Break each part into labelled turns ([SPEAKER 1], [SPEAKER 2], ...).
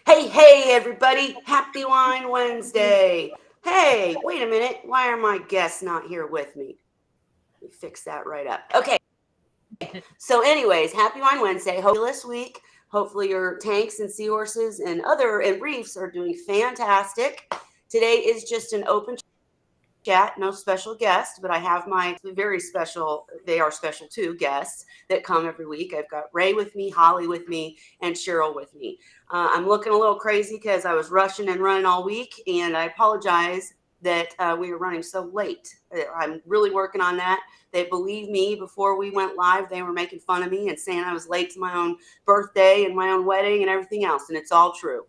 [SPEAKER 1] Hey, everybody. Happy Wine Wednesday. Hey, wait a minute. Why are my guests not here with me? Let me fix that right up. Okay. So, anyways, happy Wine Wednesday. Hopefully this week, hopefully your tanks and seahorses and reefs are doing fantastic. Today is just an open chat, no special guest, but I have my very special, they are special too, guests that come every week. I've got Ray with me, Holly with me, and Cheryl with me. I'm looking a little crazy because I was rushing and running all week, and I apologize that we were running so late. I'm really working on that. They believe me. Before we went live, they were making fun of me and saying I was late to my own birthday and my own wedding and everything else, and it's all true.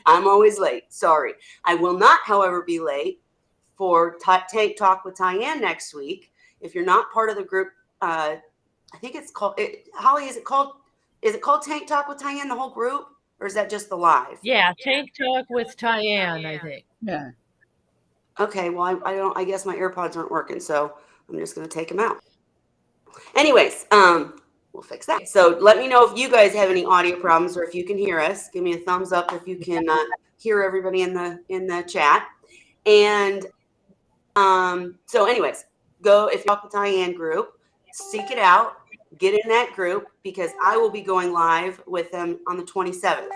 [SPEAKER 1] I'm always late. Sorry. I will not, however, be late for Tank Talk with Tyann next week. If you're not part of the group, I think it's called Holly. Is it called Tank Talk with Tyann, the whole group, or is that just the live?
[SPEAKER 2] Yeah, Tank Talk with Tyann, I think.
[SPEAKER 3] Yeah.
[SPEAKER 1] Okay, well, I don't. I guess my AirPods aren't working, so I'm just going to take them out. Anyways, we'll fix that. So let me know if you guys have any audio problems or if you can hear us. Give me a thumbs up if you can hear everybody in the chat. And so anyways, go if you talk with Tyann group, seek it out, get in that group because I will be going live with them on the 27th.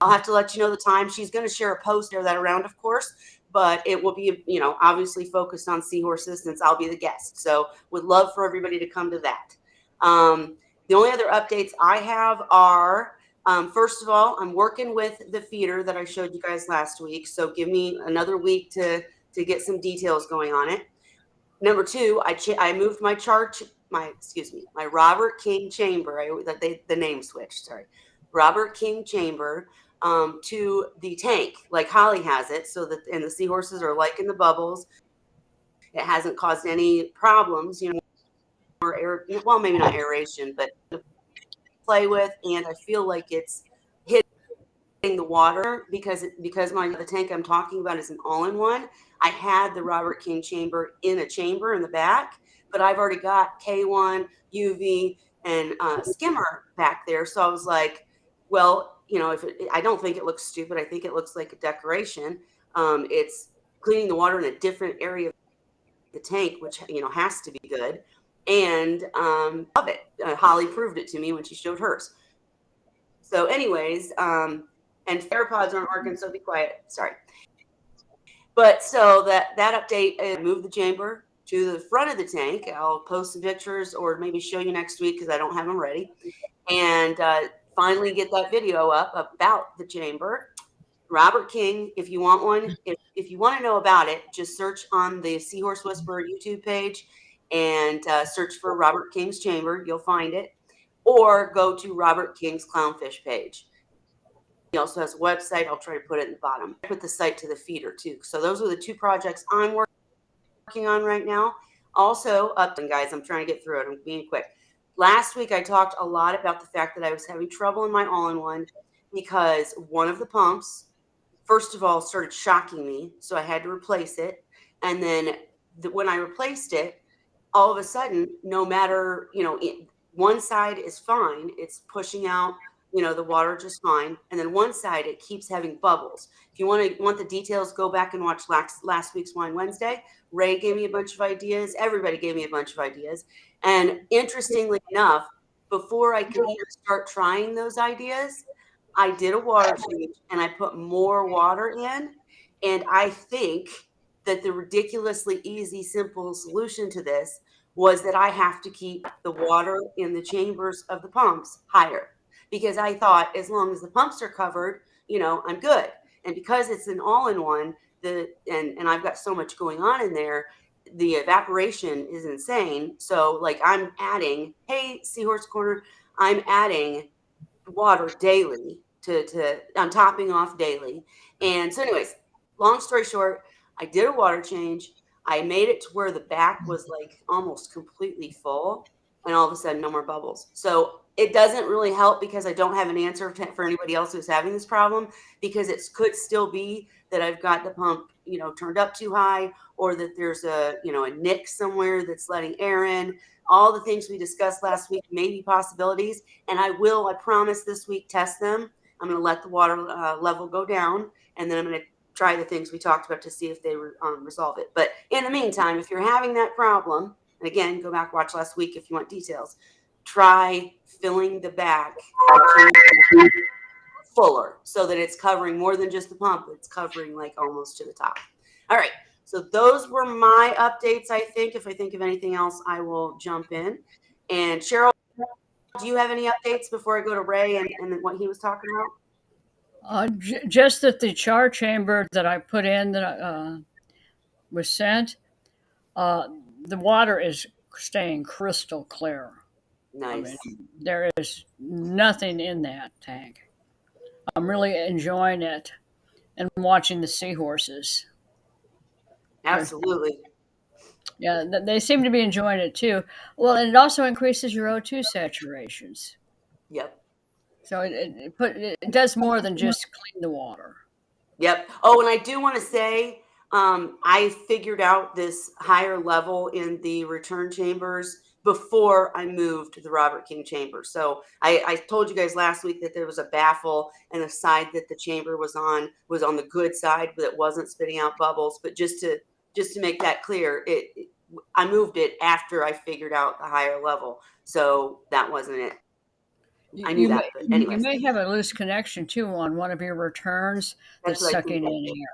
[SPEAKER 1] I'll have to let you know the time. She's going to share a post or that around, of course, but it will be, obviously focused on seahorses since I'll be the guest. So would love for everybody to come to that. The only other updates I have are, first of all, I'm working with the feeder that I showed you guys last week. So give me another week to get some details going on it. Number two, I moved my my Robert King chamber. The name switched. Sorry, Robert King chamber to the tank, like Holly has it, so that and the seahorses are liking the bubbles. It hasn't caused any problems, or air. Well, maybe not aeration, but to play with, and I feel like it's hitting the water because the tank I'm talking about is an all-in-one. I had the Robert King chamber in a chamber in the back, but I've already got K1, UV, and skimmer back there. So I was like, well, I don't think it looks stupid. I think it looks like a decoration. It's cleaning the water in a different area of the tank, which has to be good. And love it. Holly proved it to me when she showed hers. So, anyways, and AirPods aren't working, so be quiet. Sorry. But so that update, move the chamber to the front of the tank. I'll post some pictures or maybe show you next week because I don't have them ready. And finally get that video up about the chamber. Robert King, if you want one, if you want to know about it, just search on the Seahorse Whisperer YouTube page and search for Robert King's chamber. You'll find it. Or go to Robert King's Clownfish page. He also has a website. I'll try to put it in the bottom. I put the site to the feeder too. So those are the two projects I'm working on right now. Also, guys, I'm trying to get through it. I'm being quick. Last week, I talked a lot about the fact that I was having trouble in my all-in-one because one of the pumps, first of all, started shocking me. So I had to replace it. And then when I replaced it, all of a sudden, no matter, one side is fine. It's pushing out the water just fine. And then one side, it keeps having bubbles. If you want the details, go back and watch last week's Wine Wednesday. Ray gave me a bunch of ideas. Everybody gave me a bunch of ideas. And interestingly enough, before I could even start trying those ideas, I did a water change and I put more water in. And I think that the ridiculously easy, simple solution to this was that I have to keep the water in the chambers of the pumps higher. Because I thought as long as the pumps are covered, I'm good. And because it's an all-in-one, and I've got so much going on in there, the evaporation is insane. So like I'm adding, hey, Seahorse Corner, I'm adding water daily I'm topping off daily. And so anyways, long story short, I did a water change. I made it to where the back was like almost completely full, and all of a sudden no more bubbles. So it doesn't really help because I don't have an answer for anybody else who's having this problem, because it could still be that I've got the pump, turned up too high, or that there's a nick somewhere that's letting air in. All the things we discussed last week may be possibilities, and I promise this week, test them. I'm going to let the water level go down, and then I'm going to try the things we talked about to see if they resolve it. But in the meantime, if you're having that problem, and again, go back, watch last week if you want details, try filling the back fuller so that it's covering more than just the pump. It's covering like almost to the top. All right. So those were my updates, I think. If I think of anything else, I will jump in. And Cheryl, do you have any updates before I go to Ray and what he was talking about?
[SPEAKER 3] Just that the char chamber that I put in that was sent, the water is staying crystal clear.
[SPEAKER 1] Nice.
[SPEAKER 3] I mean, there is nothing in that tank. I'm really enjoying it and watching the seahorses.
[SPEAKER 1] Absolutely.
[SPEAKER 3] Yeah, they seem to be enjoying it too. Well, and it also increases your O2 saturations.
[SPEAKER 1] Yep.
[SPEAKER 3] So it does more than just clean the water.
[SPEAKER 1] Yep. Oh, and I do want to say, I figured out this higher level in the return chambers before I moved to the Robert King chamber. So I told you guys last week that there was a baffle, and the side that the chamber was on the good side, but it wasn't spitting out bubbles. But just to make that clear, I moved it after I figured out the higher level. So that wasn't it. I knew that. But anyways.
[SPEAKER 3] You may have a loose connection too on one of your returns that's sucking in air.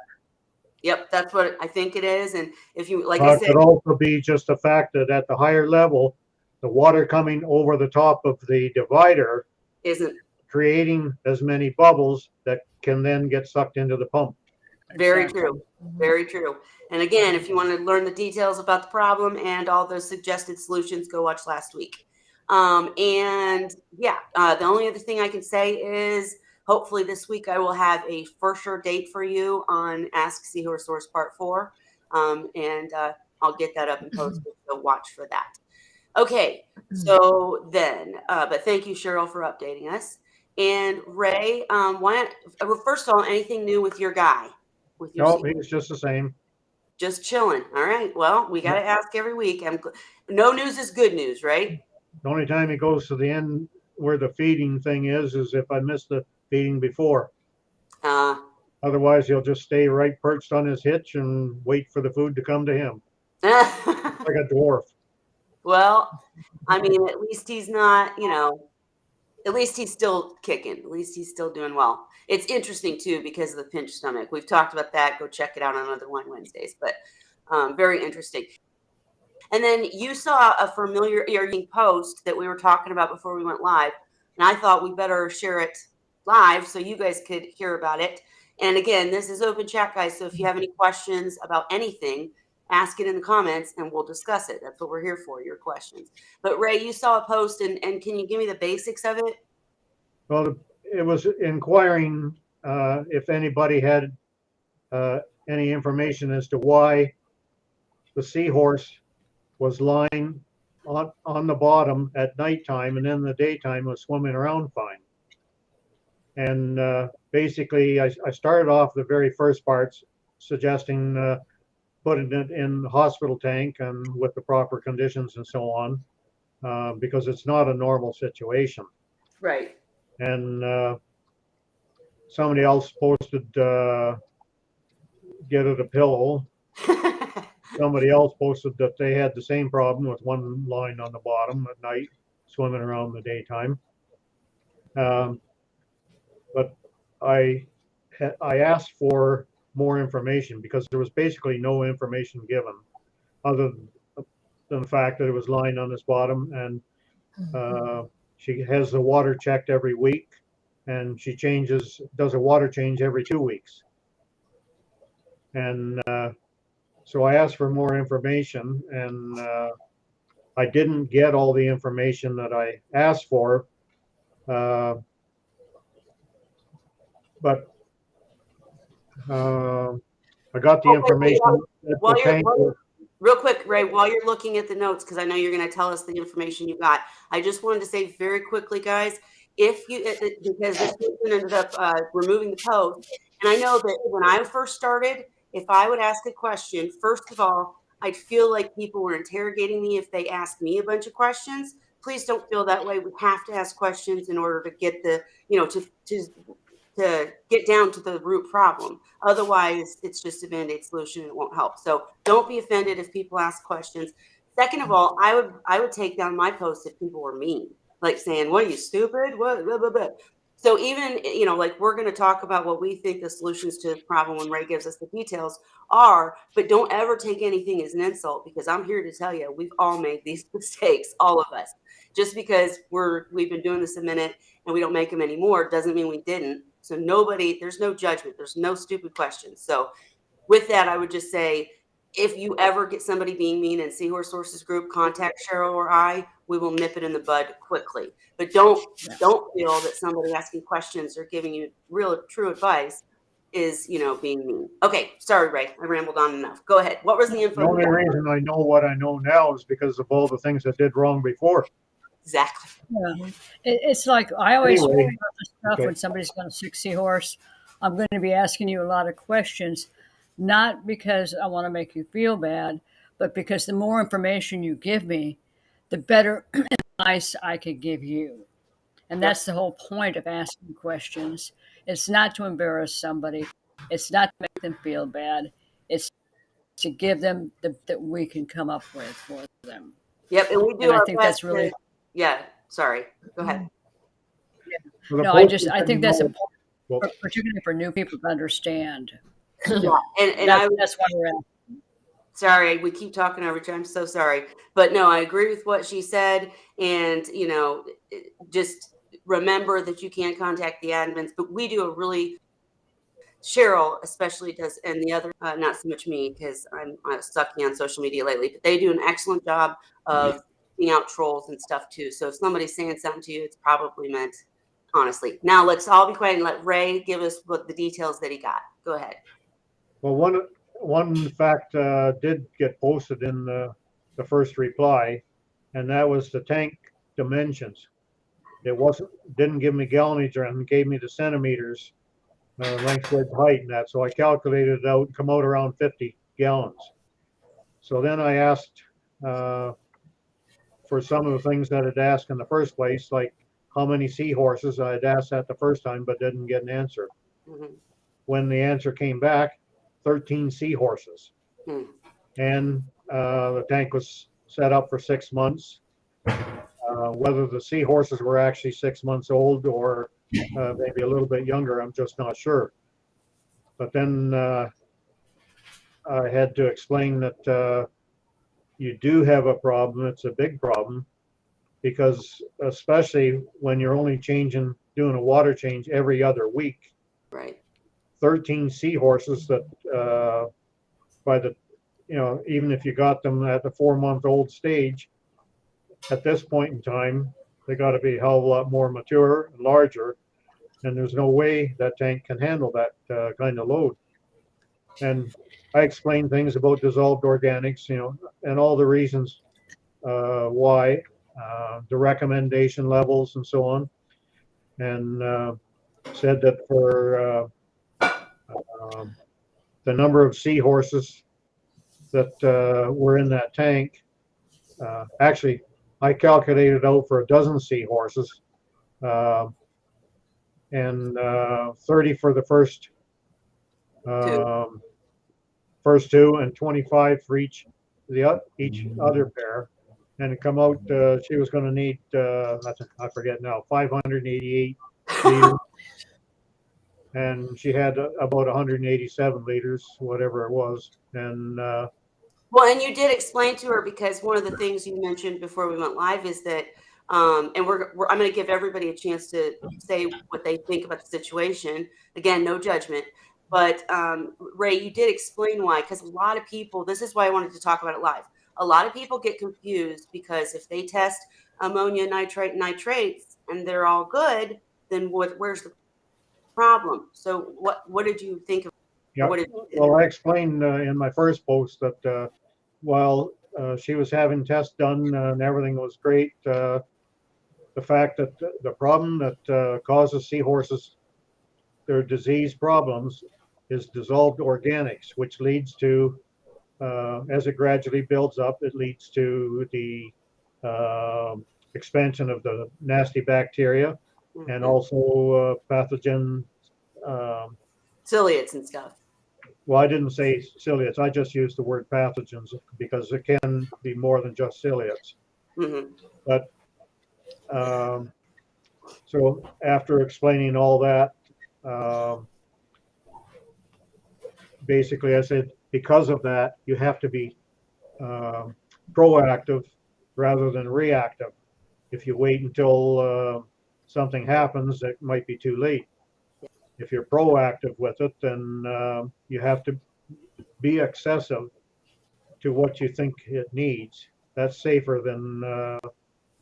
[SPEAKER 1] Yep, that's what I think it is. And if you, like
[SPEAKER 4] I
[SPEAKER 1] said,
[SPEAKER 4] it could also be just the fact that at the higher level, the water coming over the top of the divider
[SPEAKER 1] isn't
[SPEAKER 4] creating as many bubbles that can then get sucked into the pump.
[SPEAKER 1] Very true. Very true. And again, if you want to learn the details about the problem and all those suggested solutions, go watch last week. And yeah, the only other thing I can say is hopefully this week I will have a for sure date for you on Ask Seahorse Part 4. And I'll get that up and posted, so watch for that. Okay, so then, but thank you, Cheryl, for updating us. And Ray, first of all, anything new with your guy?
[SPEAKER 4] No, he's just the same.
[SPEAKER 1] Just chilling. All right. Well, we got to ask every week. No news is good news, right?
[SPEAKER 4] The only time he goes to the end where the feeding thing is if I miss the feeding before. Otherwise, he'll just stay right perched on his hitch and wait for the food to come to him. Like a dwarf.
[SPEAKER 1] Well, I mean, at least he's not, at least he's still kicking. At least he's still doing well. It's interesting, too, because of the pinched stomach. We've talked about that. Go check it out on Other Wine Wednesdays. But very interesting. And then you saw a familiar post that we were talking about before we went live. And I thought we better share it live so you guys could hear about it. And again, this is open chat, guys. So if you have any questions about anything, ask it in the comments and we'll discuss it. That's what we're here for, your questions. But Ray, you saw a post and can you give me the basics of it?
[SPEAKER 4] Well, it was inquiring if anybody had any information as to why the Seahorse was lying on the bottom at nighttime and in the daytime was swimming around fine. And basically, I started off the very first parts suggesting putting it in the hospital tank and with the proper conditions and so on, because it's not a normal situation.
[SPEAKER 1] Right.
[SPEAKER 4] And somebody else posted, get it a pillow. Somebody else posted that they had the same problem with one lying on the bottom at night, swimming around in the daytime. But I asked for more information because there was basically no information given other than the fact that it was lying on its bottom, and she has the water checked every week, and she does a water change every 2 weeks. And so I asked for more information, and I didn't get all the information that I asked for, but I got the information.
[SPEAKER 1] Real quick, Ray, while you're looking at the notes, because I know you're going to tell us the information you got, I just wanted to say very quickly, guys, because this person ended up removing the post, and I know that when I first started, if I would ask a question, first of all, I'd feel like people were interrogating me if they asked me a bunch of questions. Please don't feel that way. We have to ask questions in order to get the, to to get down to the root problem. Otherwise, it's just a Band-Aid solution and it won't help. So don't be offended if people ask questions. Second of all, I would take down my post if people were mean, like saying, "What are you, stupid? What?" Blah, blah, blah. So even, like we're going to talk about what we think the solutions to the problem when Ray gives us the details are, but don't ever take anything as an insult, because I'm here to tell you, we've all made these mistakes, all of us. Just because we've been doing this a minute and we don't make them anymore doesn't mean we didn't. So there's no judgment. There's no stupid questions. So with that, I would just say, if you ever get somebody being mean in Seahorse Sources group, contact Cheryl or I. We will nip it in the bud quickly. But don't feel that somebody asking questions or giving you real true advice is, being mean. Okay, sorry, Ray. I rambled on enough. Go ahead. What was the info?
[SPEAKER 4] The only reason I know what I know now is because of all the things I did wrong before.
[SPEAKER 1] Exactly.
[SPEAKER 3] Yeah. It's like I always
[SPEAKER 4] Anyway,
[SPEAKER 3] feel about this stuff when somebody's got a sick seahorse. I'm going to be asking you a lot of questions, not because I want to make you feel bad, but because the more information you give me, the better advice I could give you. And that's the whole point of asking questions. It's not to embarrass somebody. It's not to make them feel bad. It's to give them that we can come up with for them.
[SPEAKER 1] Yep, and we do
[SPEAKER 3] And I
[SPEAKER 1] our
[SPEAKER 3] think
[SPEAKER 1] best.
[SPEAKER 3] that's really.
[SPEAKER 1] Yeah, sorry. Go ahead.
[SPEAKER 3] No, I think that's important, particularly for new people to understand.
[SPEAKER 1] Yeah, and
[SPEAKER 3] that's why we're at.
[SPEAKER 1] Sorry, we keep talking over each other. I'm so sorry. But no, I agree with what she said. And, just remember that you can contact the admins, but we do a really, Cheryl especially does, and the other, not so much me, because I'm sucky on social media lately, but they do an excellent job of being out trolls and stuff too. So if somebody's saying something to you, it's probably meant honestly. Now let's all be quiet and let Ray give us what the details that he got. Go ahead.
[SPEAKER 4] Well, one fact did get posted in the first reply, and that was the tank dimensions. It didn't give me gallonage and gave me the centimeters, length, width, height, and that. So I calculated it out and come out around 50 gallons. So then I asked for some of the things that I'd asked in the first place, like how many seahorses. I'd asked that the first time, but didn't get an answer.
[SPEAKER 1] Mm-hmm.
[SPEAKER 4] When the answer came back, 13 seahorses. And the tank was set up for 6 months. Whether the seahorses were actually 6 months old or maybe a little bit younger, I'm just not sure. But then I had to explain that you do have a problem. It's a big problem, because especially when you're only doing a water change every other week.
[SPEAKER 1] Right.
[SPEAKER 4] 13 seahorses that by the, even if you got them at the 4-month-old stage, at this point in time, they got to be a hell of a lot more mature and larger, and there's no way that tank can handle that kind of load. And I explained things about dissolved organics, and all the reasons why, the recommendation levels and so on, and said that for the number of seahorses that were in that tank, actually, I calculated out for a dozen seahorses, and 30 for the first two, and 25 for each other pair. And to come out, she was going to need, I forget now, 588 liters. And she had about 187 liters, whatever it was. And
[SPEAKER 1] well, and you did explain to her, because one of the things you mentioned before we went live is that, and I'm going to give everybody a chance to say what they think about the situation. Again, no judgment. But Ray, you did explain why, because a lot of people, this is why I wanted to talk about it live. A lot of people get confused, because if they test ammonia, nitrate, and nitrates, and they're all good, then where's the problem? So what did you think of?
[SPEAKER 4] Yeah, well, I explained in my first post that while she was having tests done and everything was great, the fact that the problem that causes seahorses their disease problems is dissolved organics, which leads to, as it gradually builds up, it leads to the expansion of the nasty bacteria, and also pathogen
[SPEAKER 1] Ciliates and stuff.
[SPEAKER 4] Well, I didn't say ciliates. I just used the word pathogens because it can be more than just ciliates.
[SPEAKER 1] Mm-hmm.
[SPEAKER 4] But so after explaining all that, basically I said, because of that, you have to be proactive rather than reactive. If you wait until something happens, it might be too late. If you're proactive with it, then you have to be excessive to what you think it needs. That's safer than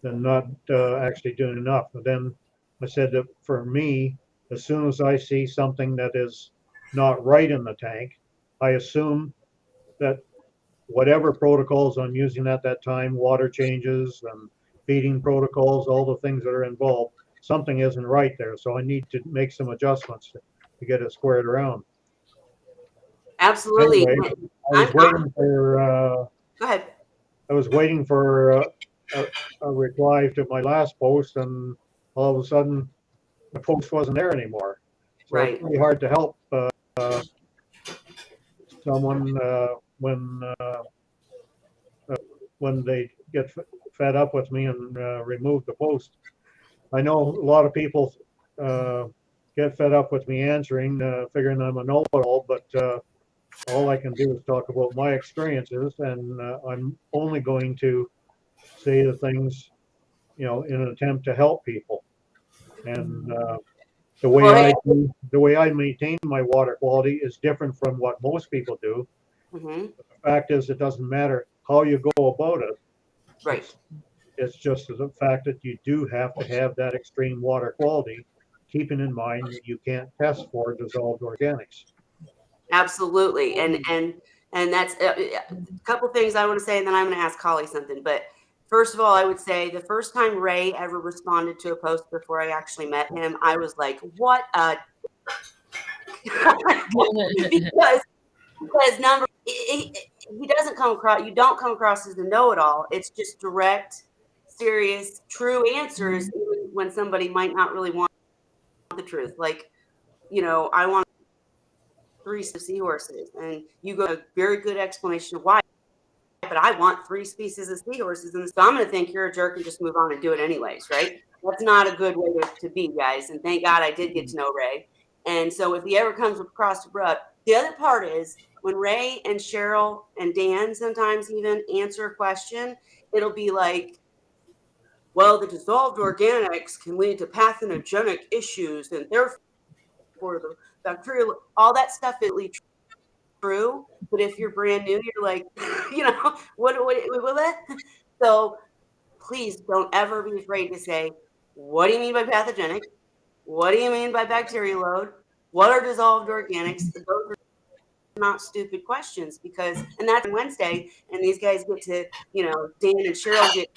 [SPEAKER 4] not actually doing enough. But then I said that for me, as soon as I see something that is not right in the tank, I assume that whatever protocols I'm using at that time, water changes and feeding protocols, all the things that are involved, something isn't right there. So I need to make some adjustments to get it squared around.
[SPEAKER 1] Absolutely.
[SPEAKER 4] Anyway, I was waiting for.
[SPEAKER 1] Go ahead.
[SPEAKER 4] I was waiting for a reply to my last post, and all of a sudden, the post wasn't there anymore. So
[SPEAKER 1] Right.
[SPEAKER 4] it's pretty hard to help someone when they get fed up with me and remove the post. I know a lot of people get fed up with me answering, figuring I'm a know-it-all, but all I can do is talk about my experiences, and I'm only going to say the things, in an attempt to help people. And the way I maintain my water quality is different from what most people do.
[SPEAKER 1] Mm-hmm.
[SPEAKER 4] The fact is, it doesn't matter how you go about it.
[SPEAKER 1] Right.
[SPEAKER 4] It's just the fact that you do have to have that extreme water quality, keeping in mind that you can't test for dissolved organics.
[SPEAKER 1] Absolutely. And that's a couple things I want to say, and then I'm going to ask Holly something. But first of all, I would say the first time Ray ever responded to a post before I actually met him, I was like, what a because number he doesn't come across, you don't come across as a know-it-all. It's just direct, serious, true answers, even when somebody might not really want the truth. Like, I want 3 seahorses, and you go a very good explanation of why, but I want 3 species of seahorses, and so I'm going to think you're a jerk and just move on and do it anyways, right? That's not a good way to be, guys. And thank God I did get to know Ray. And so if he ever comes across abrupt, the other part is when Ray and Cheryl and Dan sometimes even answer a question, it'll be like, well, the dissolved organics can lead to pathogenic issues, and therefore the bacterial, all that stuff is really true. But if you're brand new, you're like, what? So please don't ever be afraid to say, what do you mean by pathogenic? What do you mean by bacterial load? What are dissolved organics? Those are not stupid questions, because, and that's Wednesday, and these guys get to, Dan and Cheryl get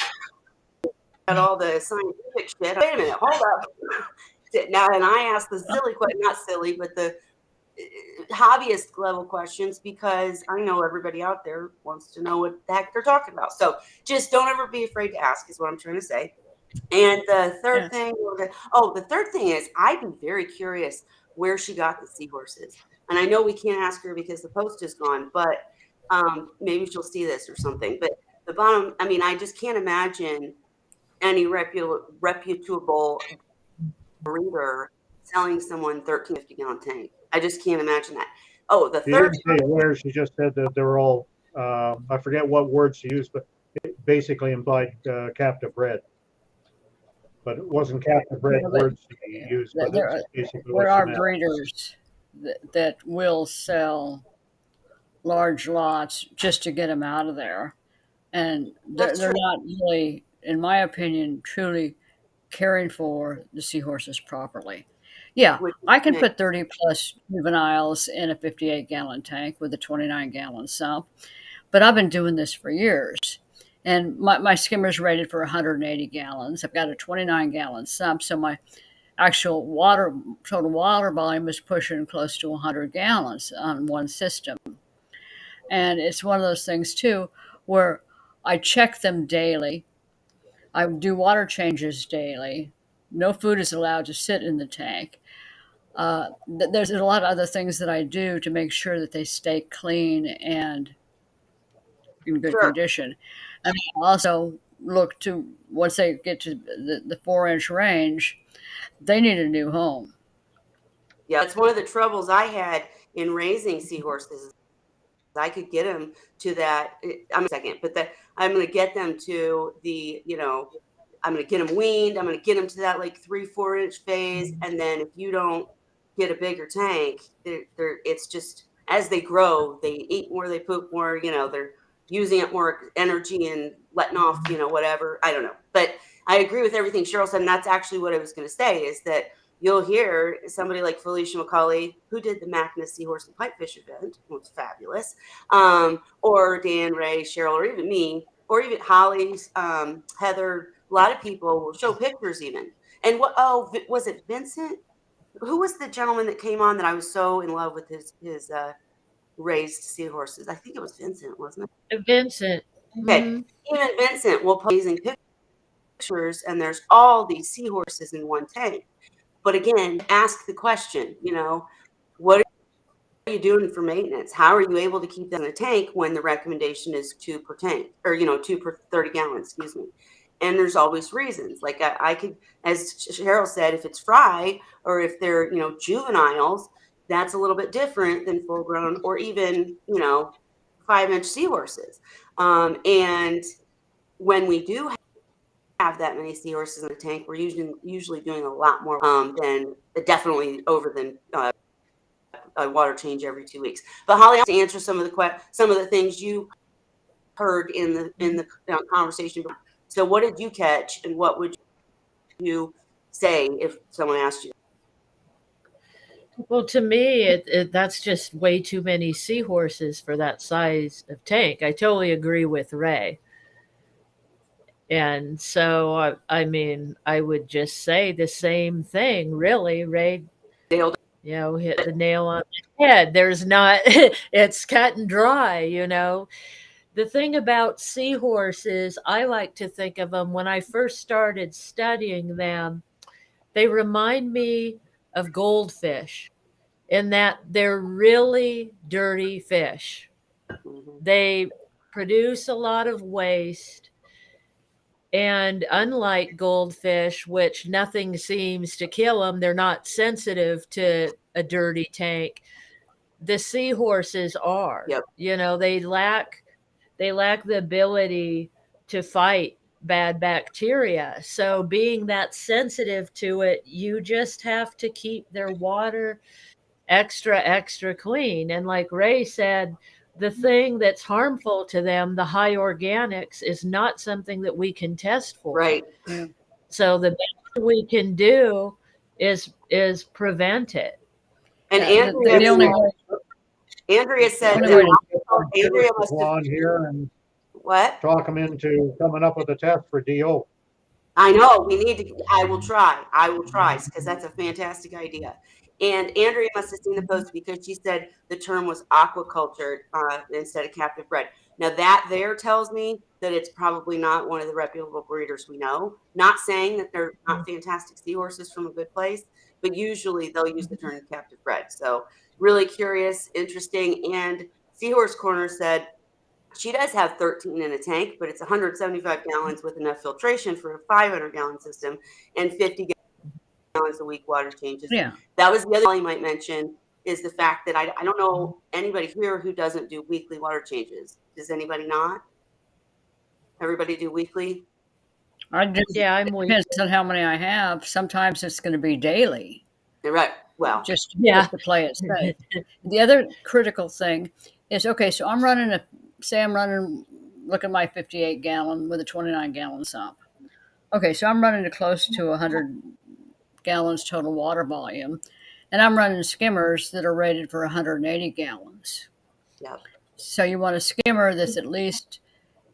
[SPEAKER 1] all the scientific shit. Wait a minute, hold up. Now, and I ask the silly question, not silly, but the hobbyist level questions, because I know everybody out there wants to know what the heck they're talking about. So just don't ever be afraid to ask, is what I'm trying to say. And the third thing, the third thing is, I'd be very curious where she got the seahorses. And I know we can't ask her because the post is gone, but maybe she'll see this or something. But the bottom, I just can't imagine any reputable breeder selling someone 1350-gallon tank. I just can't imagine that. Oh, the third.
[SPEAKER 4] She didn't say where. She just said that they're all. I forget what word she used, but it basically implied captive bred. But it wasn't captive bred words she used. But
[SPEAKER 3] there are breeders that will sell large lots just to get them out of there, and they're not really, in my opinion, truly caring for the seahorses properly. Yeah, I can put 30 plus juveniles in a 58-gallon tank with a 29-gallon sump, but I've been doing this for years. And my skimmer's rated for 180 gallons. I've got a 29-gallon sump, so my actual total water volume is pushing close to 100 gallons on one system. And it's one of those things, too, where I check them daily. I do water changes daily. No food is allowed to sit in the tank. There's a lot of other things that I do to make sure that they stay clean and in good
[SPEAKER 1] Sure.
[SPEAKER 3] condition. And I also look to, once they get to the 4-inch range, they need a new home.
[SPEAKER 1] Yeah, it's one of the troubles I had in raising seahorses. I could get them to that. I'm a second, but that I'm going to get them to the, I'm going to get them weaned. I'm going to get them to that like 3-4 inch phase. And then if you don't get a bigger tank, it's just as they grow, they eat more, they poop more, they're using up more energy and letting off, whatever. I don't know. But I agree with everything Cheryl said. And that's actually what I was going to say is that you'll hear somebody like Felicia McCauley, who did the Mackinac Seahorse and Pipefish event, which was fabulous, or Dan, Ray, Cheryl, or even me, or even Holly, Heather. A lot of people will show pictures even. And was it Vincent? Who was the gentleman that came on that I was so in love with his raised seahorses? I think it was Vincent, wasn't it?
[SPEAKER 2] Vincent.
[SPEAKER 1] Okay, even Vincent will post amazing pictures, and there's all these seahorses in one tank. But again, ask the question, what are you doing for maintenance? How are you able to keep them in a tank when the recommendation is 2 per tank or, 2 per 30 gallons, excuse me. And there's always reasons. Like I could, as Cheryl said, if it's fry or if they're, juveniles, that's a little bit different than full grown or even, 5-inch seahorses. And when we do have that many seahorses in the tank, we're usually doing a lot more than definitely over than a water change every 2 weeks. But Holly, to answer some of the things you heard in the conversation. So, what did you catch, and what would you say if someone asked you?
[SPEAKER 2] Well, to me, that's just way too many seahorses for that size of tank. I totally agree with Ray. And so, I would just say the same thing, really. Ray, hit the nail on the head. There's not, it's cut and dry, The thing about seahorses, I like to think of them when I first started studying them, they remind me of goldfish in that they're really dirty fish. They produce a lot of waste. And unlike goldfish, which nothing seems to kill them, they're not sensitive to a dirty tank. The seahorses are.
[SPEAKER 1] Yep.
[SPEAKER 2] They lack the ability to fight bad bacteria. So being that sensitive to it, you just have to keep their water extra clean. And like Ray said, the thing that's harmful to them, the high organics, is not something that we can test for.
[SPEAKER 1] Right.
[SPEAKER 3] Yeah.
[SPEAKER 2] So the best we can do is prevent it.
[SPEAKER 1] And
[SPEAKER 3] Yeah,
[SPEAKER 1] Andrea said
[SPEAKER 4] Andrea
[SPEAKER 1] must have
[SPEAKER 4] on here and
[SPEAKER 1] what?
[SPEAKER 4] talk them into coming up with a test for DO.
[SPEAKER 1] I know we need to. I will try because that's a fantastic idea. And Andrea must have seen the post because she said the term was aquaculture instead of captive bred. Now that there tells me that it's probably not one of the reputable breeders we know. Not saying that they're not fantastic seahorses from a good place, but usually they'll use the term captive bred. So really curious, interesting. And Seahorse Corner said she does have 13 in a tank, but it's 175 gallons with enough filtration for a 500-gallon system and 50 gallons a week water changes.
[SPEAKER 3] Yeah.
[SPEAKER 1] That was the other thing you might mention is the fact that I don't know anybody here who doesn't do weekly water changes. Does anybody not? Everybody do weekly?
[SPEAKER 2] I'm
[SPEAKER 3] depends on how many I have. Sometimes it's going to be daily.
[SPEAKER 1] You're right. Well,
[SPEAKER 3] just to play it safe. The other critical thing is, okay, so I'm running look at my 58 gallon with a 29 gallon sump. Okay, so I'm running close to 100 gallons total water volume, and I'm running skimmers that are rated for 180 gallons.
[SPEAKER 1] Yep.
[SPEAKER 3] So you want a skimmer that's at least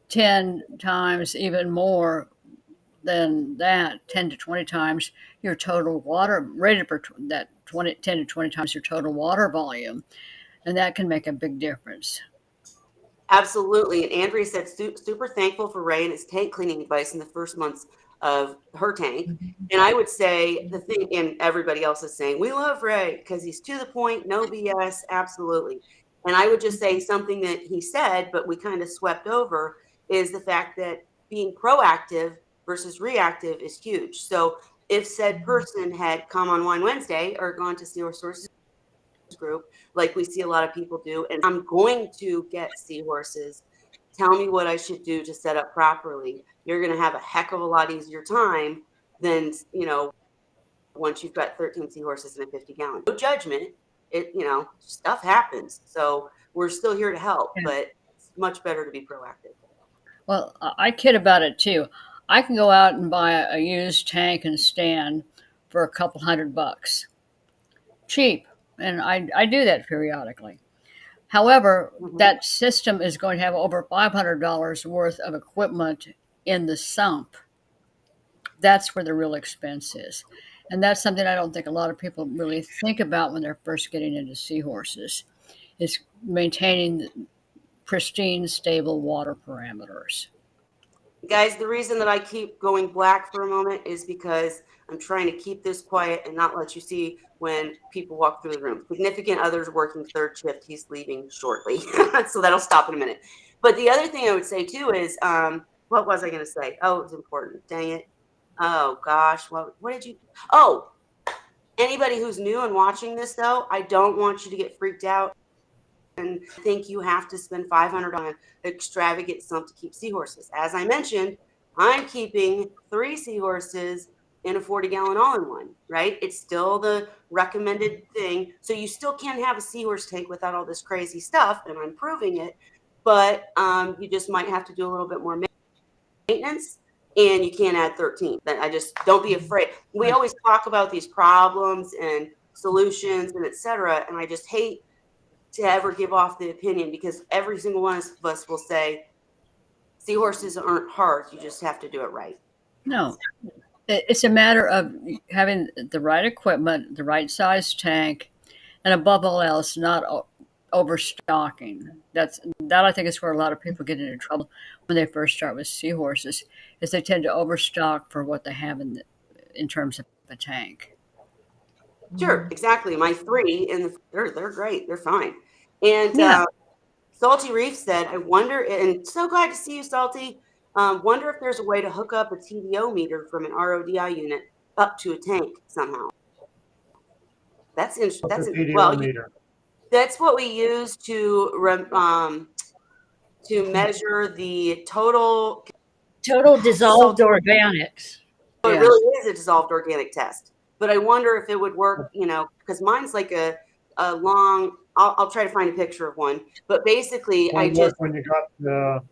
[SPEAKER 3] 10 times, even more than that, 10 to 20 times your total water, rated for that 10 to 20 times your total water volume. And that can make a big difference.
[SPEAKER 1] Absolutely. And Andrea said, super thankful for Ray and his tank cleaning advice in the first months of her tank. And I would say the thing, and everybody else is saying, we love Ray because he's to the point, no BS, absolutely. And I would just say something that he said, but we kind of swept over, is the fact that being proactive versus reactive is huge. So if said person had come on Wine Wednesday or gone to Seahorse group, like we see a lot of people do, and I'm going to get seahorses, tell me what I should do to set up properly, you're going to have a heck of a lot easier time than, once you've got 13 seahorses in a 50-gallon. No judgment. Stuff happens. So we're still here to help, but it's much better to be proactive.
[SPEAKER 3] Well, I kid about it too. I can go out and buy a used tank and stand for a couple $100. Cheap. And I do that periodically. However, that system is going to have over $500 worth of equipment in the sump. That's where the real expense is. And that's something I don't think a lot of people really think about when they're first getting into seahorses, is maintaining pristine, stable water parameters.
[SPEAKER 1] Guys, the reason that I keep going black for a moment is because I'm trying to keep this quiet and not let you see when people walk through the room. Significant others working third shift. He's leaving shortly. So that'll stop in a minute. But the other thing I would say too is, what was I going to say? Oh, it was important. Dang it. Oh gosh. What did you, oh, anybody who's new and watching this though, I don't want you to get freaked out and think you have to spend $500 on an extravagant sump to keep seahorses. As I mentioned, I'm keeping 3 seahorses in a 40-gallon all-in-one, right? It's still the recommended thing. So you still can have a seahorse tank without all this crazy stuff, and I'm proving it. But you just might have to do a little bit more maintenance, and you can't add 13. But I just, don't be afraid. We always talk about these problems and solutions and et cetera, and I just hate to ever give off the opinion, because every single one of us will say seahorses aren't hard. You just have to do it right.
[SPEAKER 3] No, it's a matter of having the right equipment, the right size tank, and above all else, not overstocking. That I think is where a lot of people get into trouble when they first start with seahorses, is they tend to overstock for what they have in terms of a tank.
[SPEAKER 1] Sure, exactly. My 3 they're great. They're fine. And Salty Reef said, I wonder, and so glad to see you, Salty. Wonder if there's a way to hook up a TDO meter from an RODI unit up to a tank somehow. That's interesting. That's
[SPEAKER 4] meter.
[SPEAKER 1] That's what we use to measure the total
[SPEAKER 2] dissolved organics.
[SPEAKER 1] So it really is a dissolved organic test. But I wonder if it would work, because mine's like a long. I'll try to find a picture of one. But basically,
[SPEAKER 4] when you got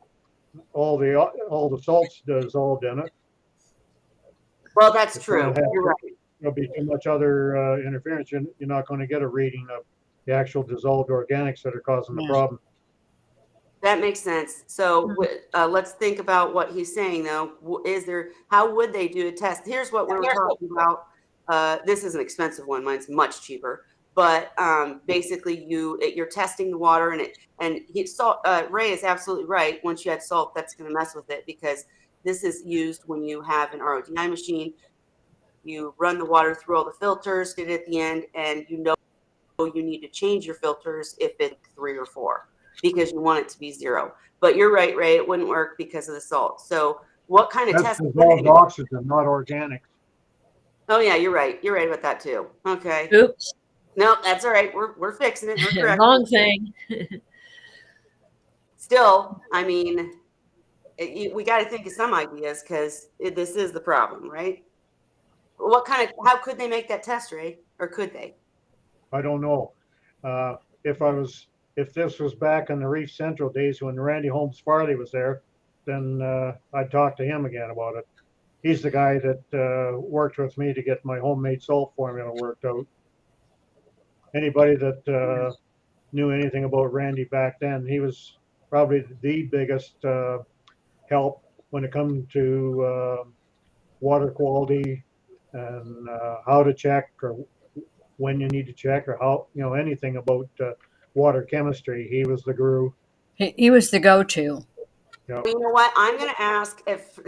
[SPEAKER 4] all the salts dissolved in it.
[SPEAKER 1] Well, that's true. You're right.
[SPEAKER 4] There'll be too much other interference. You're not going to get a reading of the actual dissolved organics that are causing the problem.
[SPEAKER 1] That makes sense. So let's think about what he's saying, though. How would they do a test? Here's what we're talking about. This is an expensive one. Mine's much cheaper. But basically, you're testing the water, Ray is absolutely right. Once you add salt, that's going to mess with it, because this is used when you have an RODI machine. You run the water through all the filters, get it at the end, and you need to change your filters if it's 3 or 4, because you want it to be 0. But you're right, Ray. It wouldn't work because of the salt. So what kind of test?
[SPEAKER 4] That's dissolved oxygen, not organics.
[SPEAKER 1] Oh yeah, you're right. You're right about that too. Okay.
[SPEAKER 2] Oops.
[SPEAKER 1] No, that's all right. We're fixing it. We're correct.
[SPEAKER 2] Wrong thing.
[SPEAKER 1] Still, I mean, we got to think of some ideas, because this is the problem, right? How could they make that test, Ray? Or could they?
[SPEAKER 4] I don't know. If this was back in the Reef Central days when Randy Holmes Farley was there, then I'd talk to him again about it. He's the guy that worked with me to get my homemade salt formula worked out. Anybody that knew anything about Randy back then, he was probably the biggest help when it comes to water quality and how to check, or when you need to check, or how, anything about water chemistry. He was the guru.
[SPEAKER 3] He was the go-to.
[SPEAKER 1] You know what? I'm going to ask if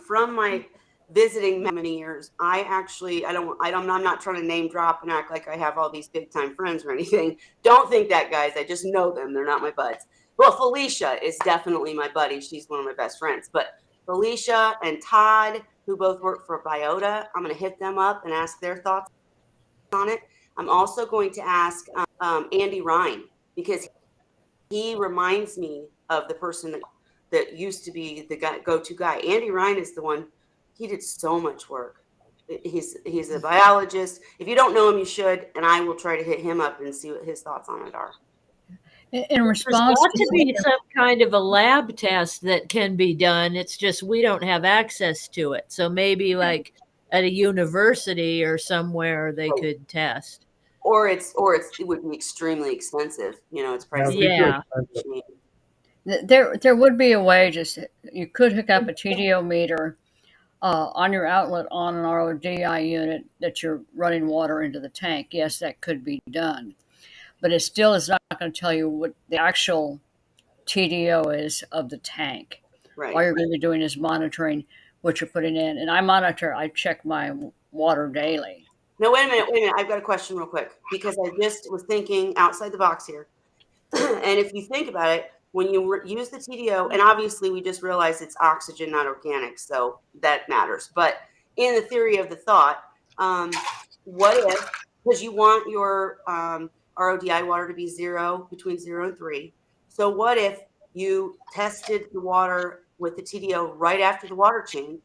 [SPEAKER 1] from my visiting many years, I'm not trying to name drop and act like I have all these big time friends or anything. Don't think that, guys. I just know them. They're not my buds. Well, Felicia is definitely my buddy. She's one of my best friends. But Felicia and Todd, who both work for Biota, I'm going to hit them up and ask their thoughts on it. I'm also going to ask Andy Ryan, because he reminds me of the person that used to be the go-to guy. Andy Ryan is the one. He did so much work. He's a biologist. If you don't know him, you should, and I will try to hit him up and see what his thoughts on it are.
[SPEAKER 3] In response
[SPEAKER 2] There's got to be some kind of a lab test that can be done. It's just we don't have access to it. So maybe like at a university or somewhere they could test.
[SPEAKER 1] Or it would be extremely expensive. You know, it's pricey.
[SPEAKER 2] Yeah.
[SPEAKER 3] There would be a way. Just you could hook up a TDO meter on your outlet on an RODI unit that you're running water into the tank. Yes, that could be done, but it still is not going to tell you what the actual TDO is of the tank.
[SPEAKER 1] Right.
[SPEAKER 3] All you're going to be doing is monitoring what you're putting in. And I check my water daily.
[SPEAKER 1] No, wait a minute. I've got a question real quick, because I just was thinking outside the box here. And if you think about it, when you use the TDO, and obviously we just realized it's oxygen, not organic, so that matters. But in the theory of the thought, what if, because you want your RODI water to be between 0 and 3. So what if you tested the water with the TDO right after the water change,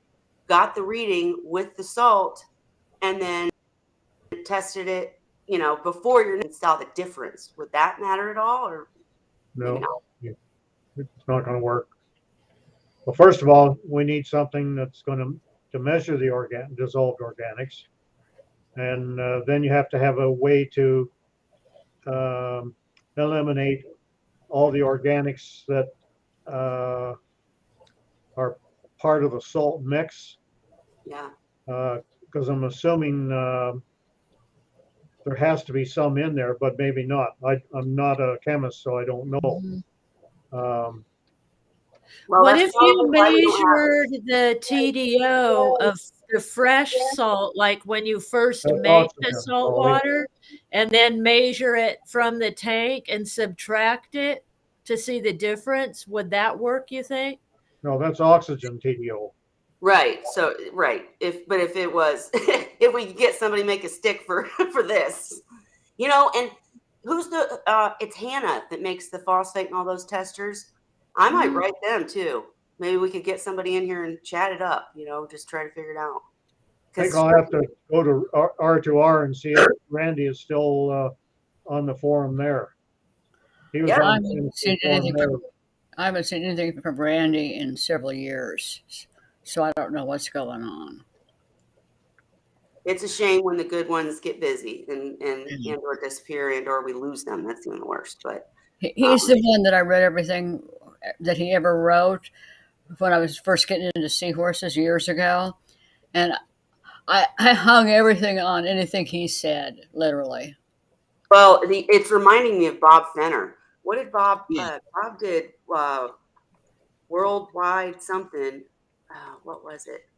[SPEAKER 1] got the reading with the salt, and then tested it, before you saw the difference? Would that matter at all, or
[SPEAKER 4] no? It's not going to work. Well, first of all, we need something that's going to measure the dissolved organics, and then you have to have a way to eliminate all the organics that are part of the salt mix.
[SPEAKER 1] Yeah.
[SPEAKER 4] Because I'm assuming there has to be some in there, but maybe not. I'm not a chemist, so I don't know.
[SPEAKER 2] Mm-hmm.
[SPEAKER 1] Well,
[SPEAKER 2] what if you measured the TDO of the fresh salt, like when you first make the salt water, and then measure it from the tank and subtract it to see the difference? Would that work, you think?
[SPEAKER 4] No, that's oxygen TDO.
[SPEAKER 1] Right. So, right. If it was, if we could get somebody to make a stick for this, and who's it's Hannah that makes the phosphate and all those testers. I might write them too. Maybe we could get somebody in here and chat it up, just try to figure it out.
[SPEAKER 4] I think I'll have to go to R2R and see if Randy is still on the forum there.
[SPEAKER 3] I haven't seen anything from Randy in several years, so I don't know what's going on.
[SPEAKER 1] It's a shame when the good ones get busy and or disappear and or we lose them. That's even the worst. But
[SPEAKER 3] he's the one that I read everything that he ever wrote when I was first getting into Seahorses years ago, and I hung everything on anything he said, literally.
[SPEAKER 1] Well, it's reminding me of Bob Fenner. What did Bob? Bob did worldwide something. What was it?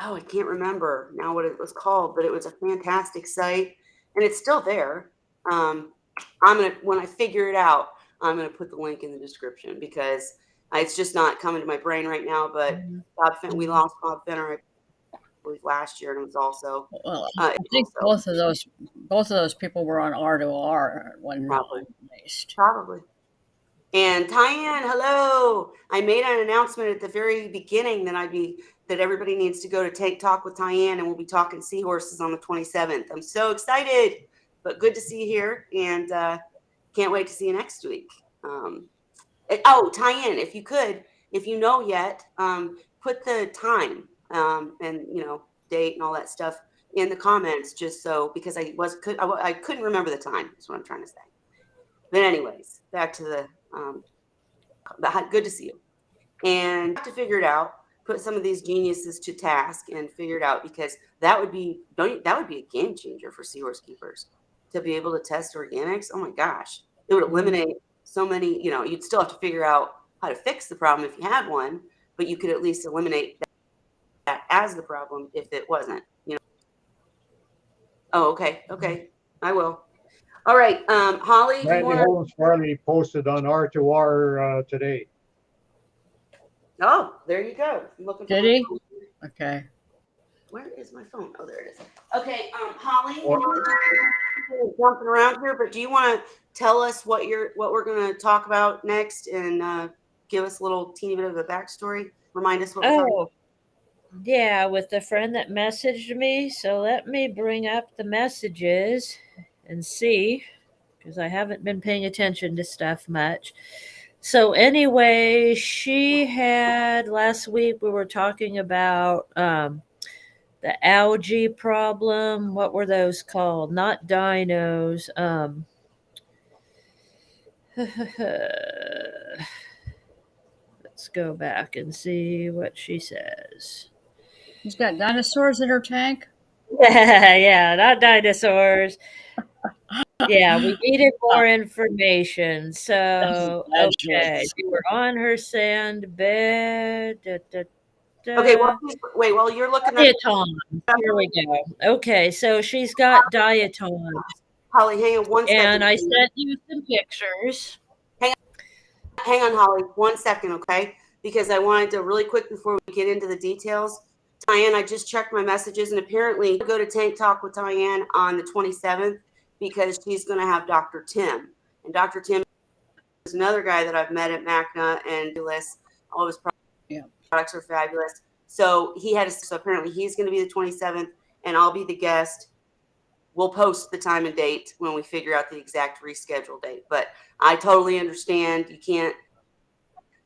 [SPEAKER 1] Oh, I can't remember now what it was called, but it was a fantastic site, and it's still there. When I figure it out, I'm gonna put the link in the description, because it's just not coming to my brain right now. But we lost Bob Fenner, I believe, last year, and it was also.
[SPEAKER 3] Well, I think both of those people were on R2R when
[SPEAKER 1] probably. And Tyann, hello. I made an announcement at the very beginning that everybody needs to go to Tank Talk with Tyann, and we'll be talking Seahorses on the 27th. I'm so excited, but good to see you here, and can't wait to see you next week. Tyann, if you know yet, put the time and date and all that stuff in the comments, just so, because I couldn't remember the time. That's what I'm trying to say. But anyways, back to the good to see you, and to figure it out. Put some of these geniuses to task and figure it out, because that would be a game changer for seahorse keepers to be able to test organics. Oh my gosh, it would eliminate so many. You'd still have to figure out how to fix the problem if you had one, but you could at least eliminate that as the problem if it wasn't, you know. Oh, okay. Okay. I will. All right. Holly, do you
[SPEAKER 4] Randy
[SPEAKER 1] want to?
[SPEAKER 4] Holmes Farley posted on R2R today.
[SPEAKER 1] Oh, there you go. I'm looking for
[SPEAKER 3] Did
[SPEAKER 1] my
[SPEAKER 3] he?
[SPEAKER 1] phone.
[SPEAKER 3] Okay.
[SPEAKER 1] Where is my phone? Oh, there it is. Okay, Holly, we're jumping around here, but do you want to tell us what we're going to talk about next, and give us a little teeny bit of a backstory? Remind us what we're talking about.
[SPEAKER 2] Oh, yeah, with the friend that messaged me. So let me bring up the messages and see, because I haven't been paying attention to stuff much. So anyway, she had last week we were talking about the algae problem. What were those called? Not dinos. Let's go back and see what she says.
[SPEAKER 3] She's got dinosaurs in her tank.
[SPEAKER 2] Yeah, not dinosaurs. Yeah, we needed more information. So, okay,
[SPEAKER 3] Congratulations.
[SPEAKER 2] we were on her sand bed.
[SPEAKER 1] Okay, well, wait, while you're looking at
[SPEAKER 2] Diatoms. Here we go. Okay, so she's got diatoms.
[SPEAKER 1] Holly, hang on one second.
[SPEAKER 2] And I sent you some pictures.
[SPEAKER 1] Hang on, Holly, 1 second, okay? Because I wanted to really quick before we get into the details. Diane, I just checked my messages, and apparently go to Tank Talk with Diane on the 27th because she's going to have Dr. Tim. And Dr. Tim is another guy that I've met at MACNA, and all of his products are fabulous. So so apparently he's going to be the 27th, and I'll be the guest. We'll post the time and date when we figure out the exact reschedule date. But I totally understand you can't,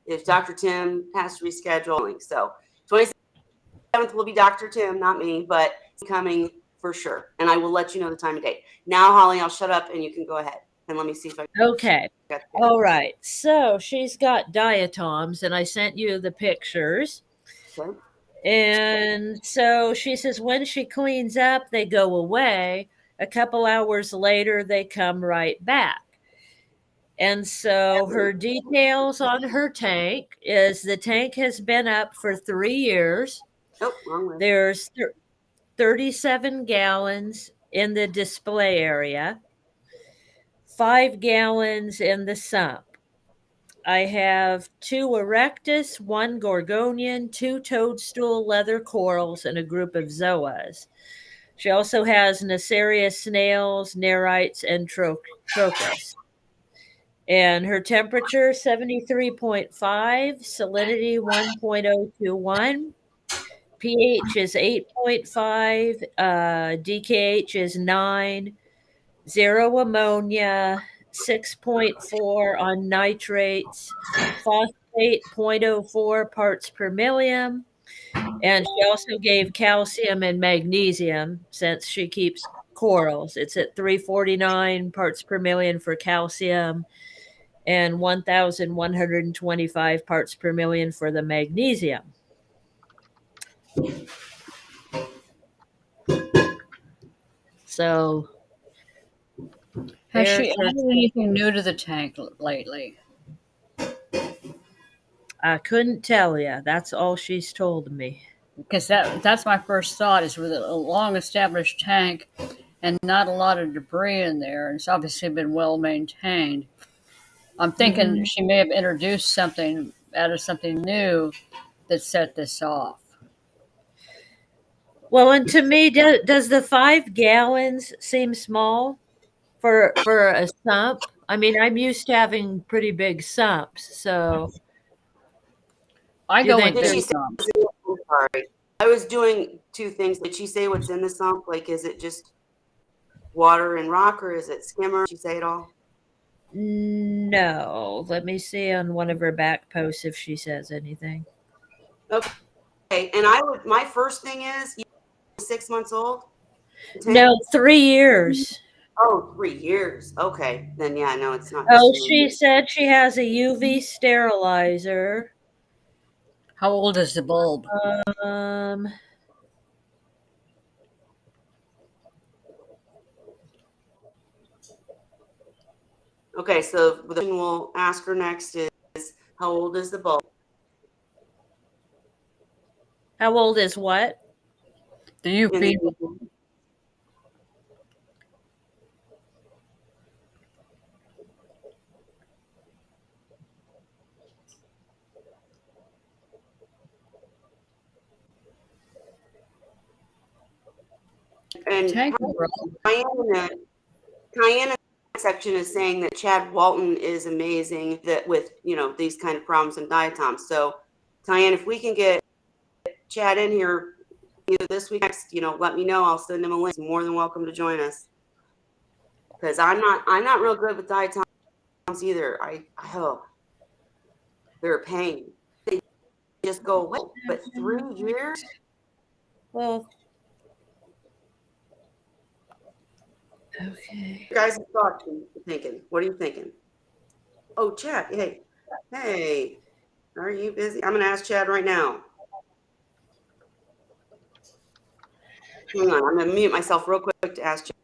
[SPEAKER 1] if Dr. Tim has to reschedule. So 27th will be Dr. Tim, not me, but it's coming for sure. And I will let you know the time and date. Now, Holly, I'll shut up and you can go ahead. And let me see if I
[SPEAKER 2] Okay. All right. So she's got diatoms, and I sent you the pictures.
[SPEAKER 1] Okay.
[SPEAKER 2] And so she says when she cleans up, they go away. A couple hours later, they come right back. And so her details on her tank is the tank has been up for 3 years.
[SPEAKER 1] Oh, wrong way.
[SPEAKER 2] There's 37 gallons in the display area, 5 gallons in the sump. I have 2 erectus, 1 gorgonian, 2 toadstool leather corals, and a group of zoas. She also has Nassarius snails, nerites, and trochus. And her temperature 73.5, salinity 1.021, pH is 8.5, DKH is 9, 0 ammonia, 6.4 on nitrates, phosphate 0.04 parts per million. And she also gave calcium and magnesium since she keeps corals. It's at 349 parts per million for calcium and 1,125 parts per million for the magnesium. So,
[SPEAKER 3] has she added anything new to the tank lately?
[SPEAKER 2] I couldn't tell you. That's all she's told me.
[SPEAKER 3] Because that's my first thought is with a long established tank and not a lot of debris in there. It's obviously been well maintained. I'm thinking she may have introduced something, added something new that set this off.
[SPEAKER 2] Well, and to me, does the 5 gallons seem small for a sump? I mean, I'm used to having pretty big sumps, so
[SPEAKER 3] I go with
[SPEAKER 1] Did she
[SPEAKER 3] big
[SPEAKER 1] say,
[SPEAKER 3] sumps.
[SPEAKER 1] sorry, I was doing 2 things. Did she say what's in the sump? Like, is it just water and rock, or is it skimmer? Did she say it all?
[SPEAKER 2] No. Let me see on one of her back posts if she says anything.
[SPEAKER 1] Okay, and my first thing is, 6 months old?
[SPEAKER 2] No, 3 years.
[SPEAKER 1] Oh, 3 years. Okay, then yeah, no, it's not.
[SPEAKER 2] Oh, she said she has a UV sterilizer.
[SPEAKER 3] How old is the bulb?
[SPEAKER 1] Okay, so the thing we'll ask her next is how old is the bulb?
[SPEAKER 2] How old is what?
[SPEAKER 3] The UV.
[SPEAKER 1] And
[SPEAKER 3] Tank
[SPEAKER 1] Cayenne section is saying that Chad Walton is amazing that with, these kind of problems in diatoms. So Cayenne, if we can get Chad in here either this week, next, let me know. I'll send him a link. He's more than welcome to join us. Because I'm not real good with diatoms either. They're a pain. They just go away. But 3 years?
[SPEAKER 2] Well, okay.
[SPEAKER 1] You guys are thinking. What are you thinking? Oh, Chad. Hey. Are you busy? I'm gonna ask Chad right now. Hang on, I'm gonna mute myself real quick to ask Chad.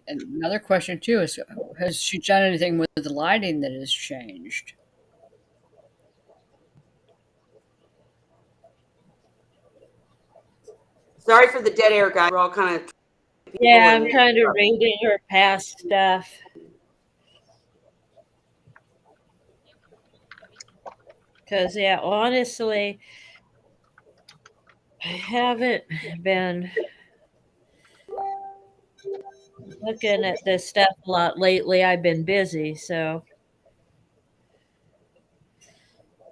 [SPEAKER 3] Another question too is, has she done anything with the lighting that has changed?
[SPEAKER 1] Sorry for the dead air, guys. We're all kind of.
[SPEAKER 2] Yeah, I'm kind of reading her past stuff. Because, yeah, honestly, I haven't been looking at this stuff a lot lately. I've been busy, so.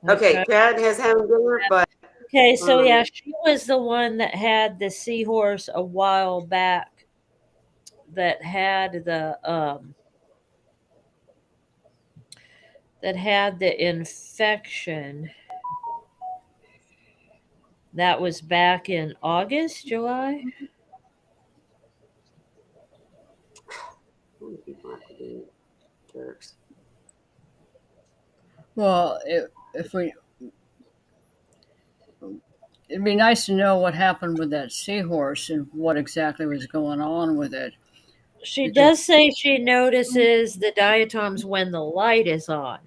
[SPEAKER 1] Okay, Chad has having dinner, but.
[SPEAKER 2] Okay, so yeah, she was the one that had the Seahorse a while back that had the infection. That was back in August, July.
[SPEAKER 1] Jerks.
[SPEAKER 3] Well, it'd be nice to know what happened with that Seahorse and what exactly was going on with it.
[SPEAKER 2] She does say she notices the diatoms when the light is on.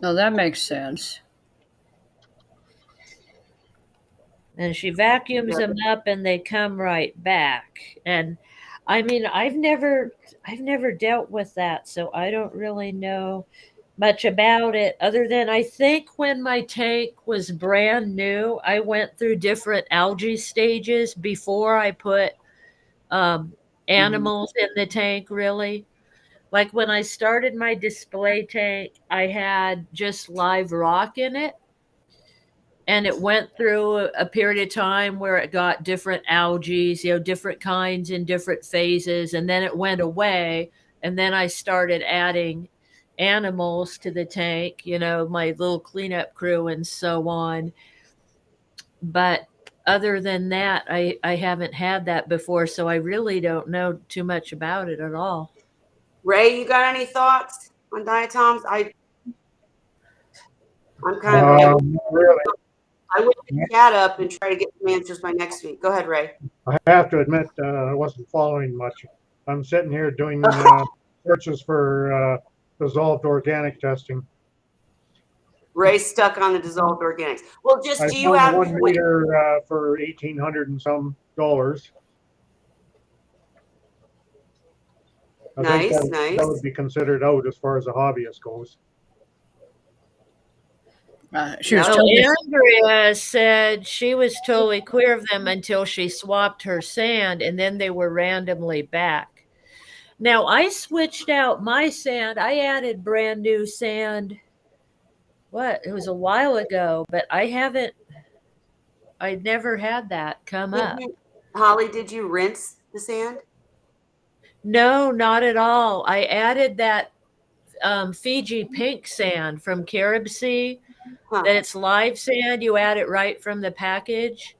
[SPEAKER 3] No, that makes sense.
[SPEAKER 2] And she vacuums them up and they come right back. And I mean, I've never dealt with that, so I don't really know much about it other than I think when my tank was brand new, I went through different algae stages before I put animals in the tank, really. Like when I started my display tank, I had just live rock in it. And it went through a period of time where it got different algae, different kinds in different phases. And then it went away. And then I started adding animals to the tank, my little cleanup crew and so on. But other than that, I haven't had that before. So I really don't know too much about it at all.
[SPEAKER 1] Ray, you got any thoughts on diatoms? I'm kind of
[SPEAKER 4] really.
[SPEAKER 1] I will pick Chad up and try to get some answers by next week. Go ahead, Ray.
[SPEAKER 4] I have to admit, I wasn't following much. I'm sitting here doing searches for dissolved organic testing.
[SPEAKER 1] Ray's stuck on the dissolved organics. Well, do you have
[SPEAKER 4] 1 meter for $1,800 and some dollars?
[SPEAKER 1] Nice.
[SPEAKER 4] That would be considered out as far as a hobbyist goes.
[SPEAKER 2] Andrea said she was totally clear of them until she swapped her sand, and then they were randomly back. Now, I switched out my sand. I added brand new sand. It was a while ago, but I'd never had that come up.
[SPEAKER 1] Holly, did you rinse the sand?
[SPEAKER 2] No, not at all. I added that Fiji pink sand from Carib Sea. That it's live sand. You add it right from the package.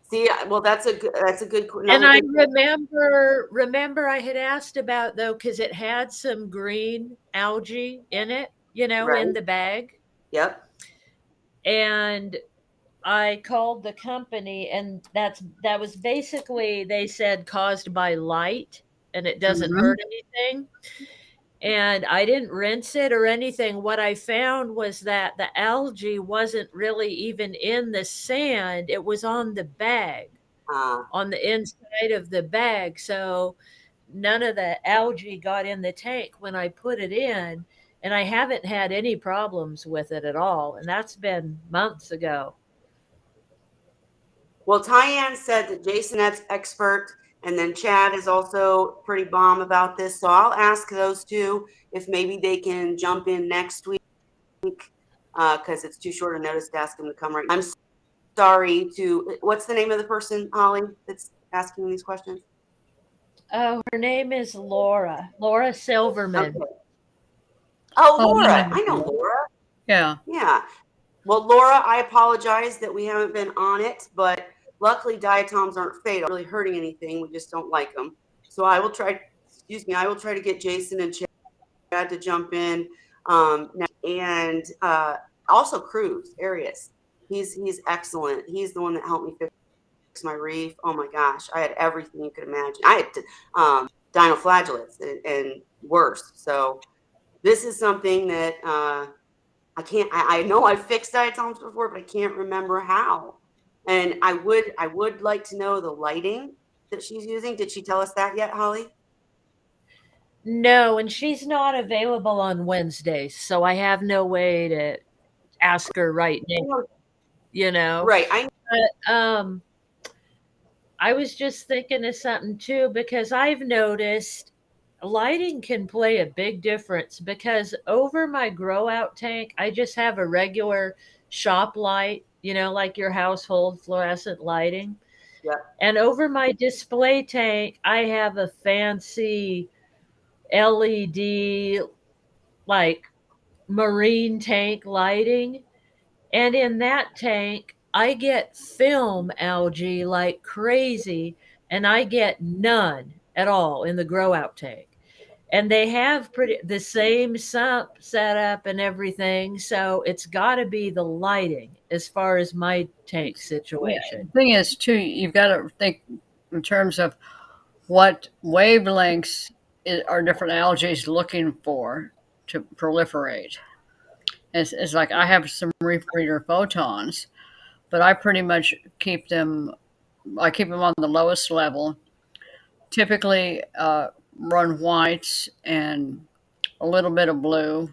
[SPEAKER 1] See, well, that's a good.
[SPEAKER 2] And I remember I had asked about though because it had some green algae in it, in the bag.
[SPEAKER 1] Yep.
[SPEAKER 2] And I called the company, and that was basically, they said, caused by light, and it doesn't
[SPEAKER 3] Mhm.
[SPEAKER 2] hurt anything. And I didn't rinse it or anything. What I found was that the algae wasn't really even in the sand, it was on the bag,
[SPEAKER 1] Uh,
[SPEAKER 2] on the inside of the bag. So none of the algae got in the tank when I put it in. And I haven't had any problems with it at all. And that's been months ago.
[SPEAKER 1] well, Tyann said that Jason that's expert, and then Chad is also pretty bomb about this. So I'll ask those two if maybe they can jump in next week, because it's too short a notice to ask them to come right. I'm sorry to. What's the name of the person, Holly, that's asking these questions?
[SPEAKER 2] Oh, her name is Laura Silverman.
[SPEAKER 1] Okay. Oh,
[SPEAKER 3] Oh,
[SPEAKER 1] Laura. I know Laura.
[SPEAKER 3] yeah.
[SPEAKER 1] Yeah. Well, Laura, I apologize that we haven't been on it, but luckily diatoms aren't fatal, really hurting anything. We just don't like them. So I will try, excuse me, I will try to get Jason and Chad to jump in. And also Cruz, Arias. He's excellent. He's the one that helped me fix my reef. Oh my gosh, I had everything you could imagine. I had dinoflagellates and worse. So this is something that I can't. I know I've fixed diatoms before, but I can't remember how. And I would like to know the lighting that she's using. Did she tell us that yet, Holly?
[SPEAKER 2] No, and she's not available on Wednesdays, so I have no way to ask her right now, you know.
[SPEAKER 1] Right.
[SPEAKER 2] But I was just thinking of something too, because I've noticed lighting can play a big difference, because over my grow out tank, I just have a regular shop light, like your household fluorescent lighting.
[SPEAKER 1] Yeah.
[SPEAKER 2] And over my display tank, I have a fancy LED, like marine tank lighting. And in that tank, I get film algae like crazy, and I get none at all in the grow out tank. And they have pretty the same sump setup and everything, so it's got to be the lighting as far as my tank
[SPEAKER 3] Yeah.
[SPEAKER 2] situation.
[SPEAKER 3] The thing is, too, you've got to think in terms of what wavelengths are different algae looking for to proliferate. It's like I have some reef breeder photons, but I pretty much keep them. I keep them on the lowest level. Typically, run whites and a little bit of blue.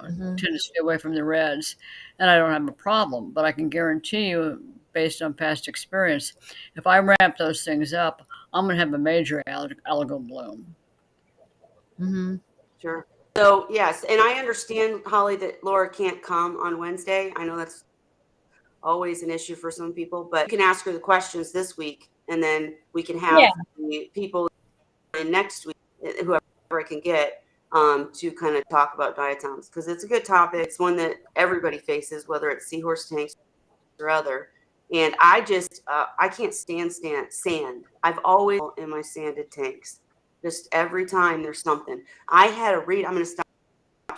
[SPEAKER 2] Hmm.
[SPEAKER 3] Tend to stay away from the reds, and I don't have a problem. But I can guarantee you, based on past experience, if I ramp those things up, I'm going to have a major algal bloom.
[SPEAKER 2] Hmm.
[SPEAKER 1] Sure. So yes, and I understand, Holly, that Laura can't come on Wednesday. I know that's always an issue for some people, but you can ask her the questions this week, and then we can have
[SPEAKER 2] Yeah.
[SPEAKER 1] the people in next week, whoever I can get, to kind of talk about diatoms, because it's a good topic. It's one that everybody faces, whether it's seahorse tanks or other. And I just I can't stand sand. I've always in my sanded tanks. Just every time there's something. I had a reed. I'm going to stop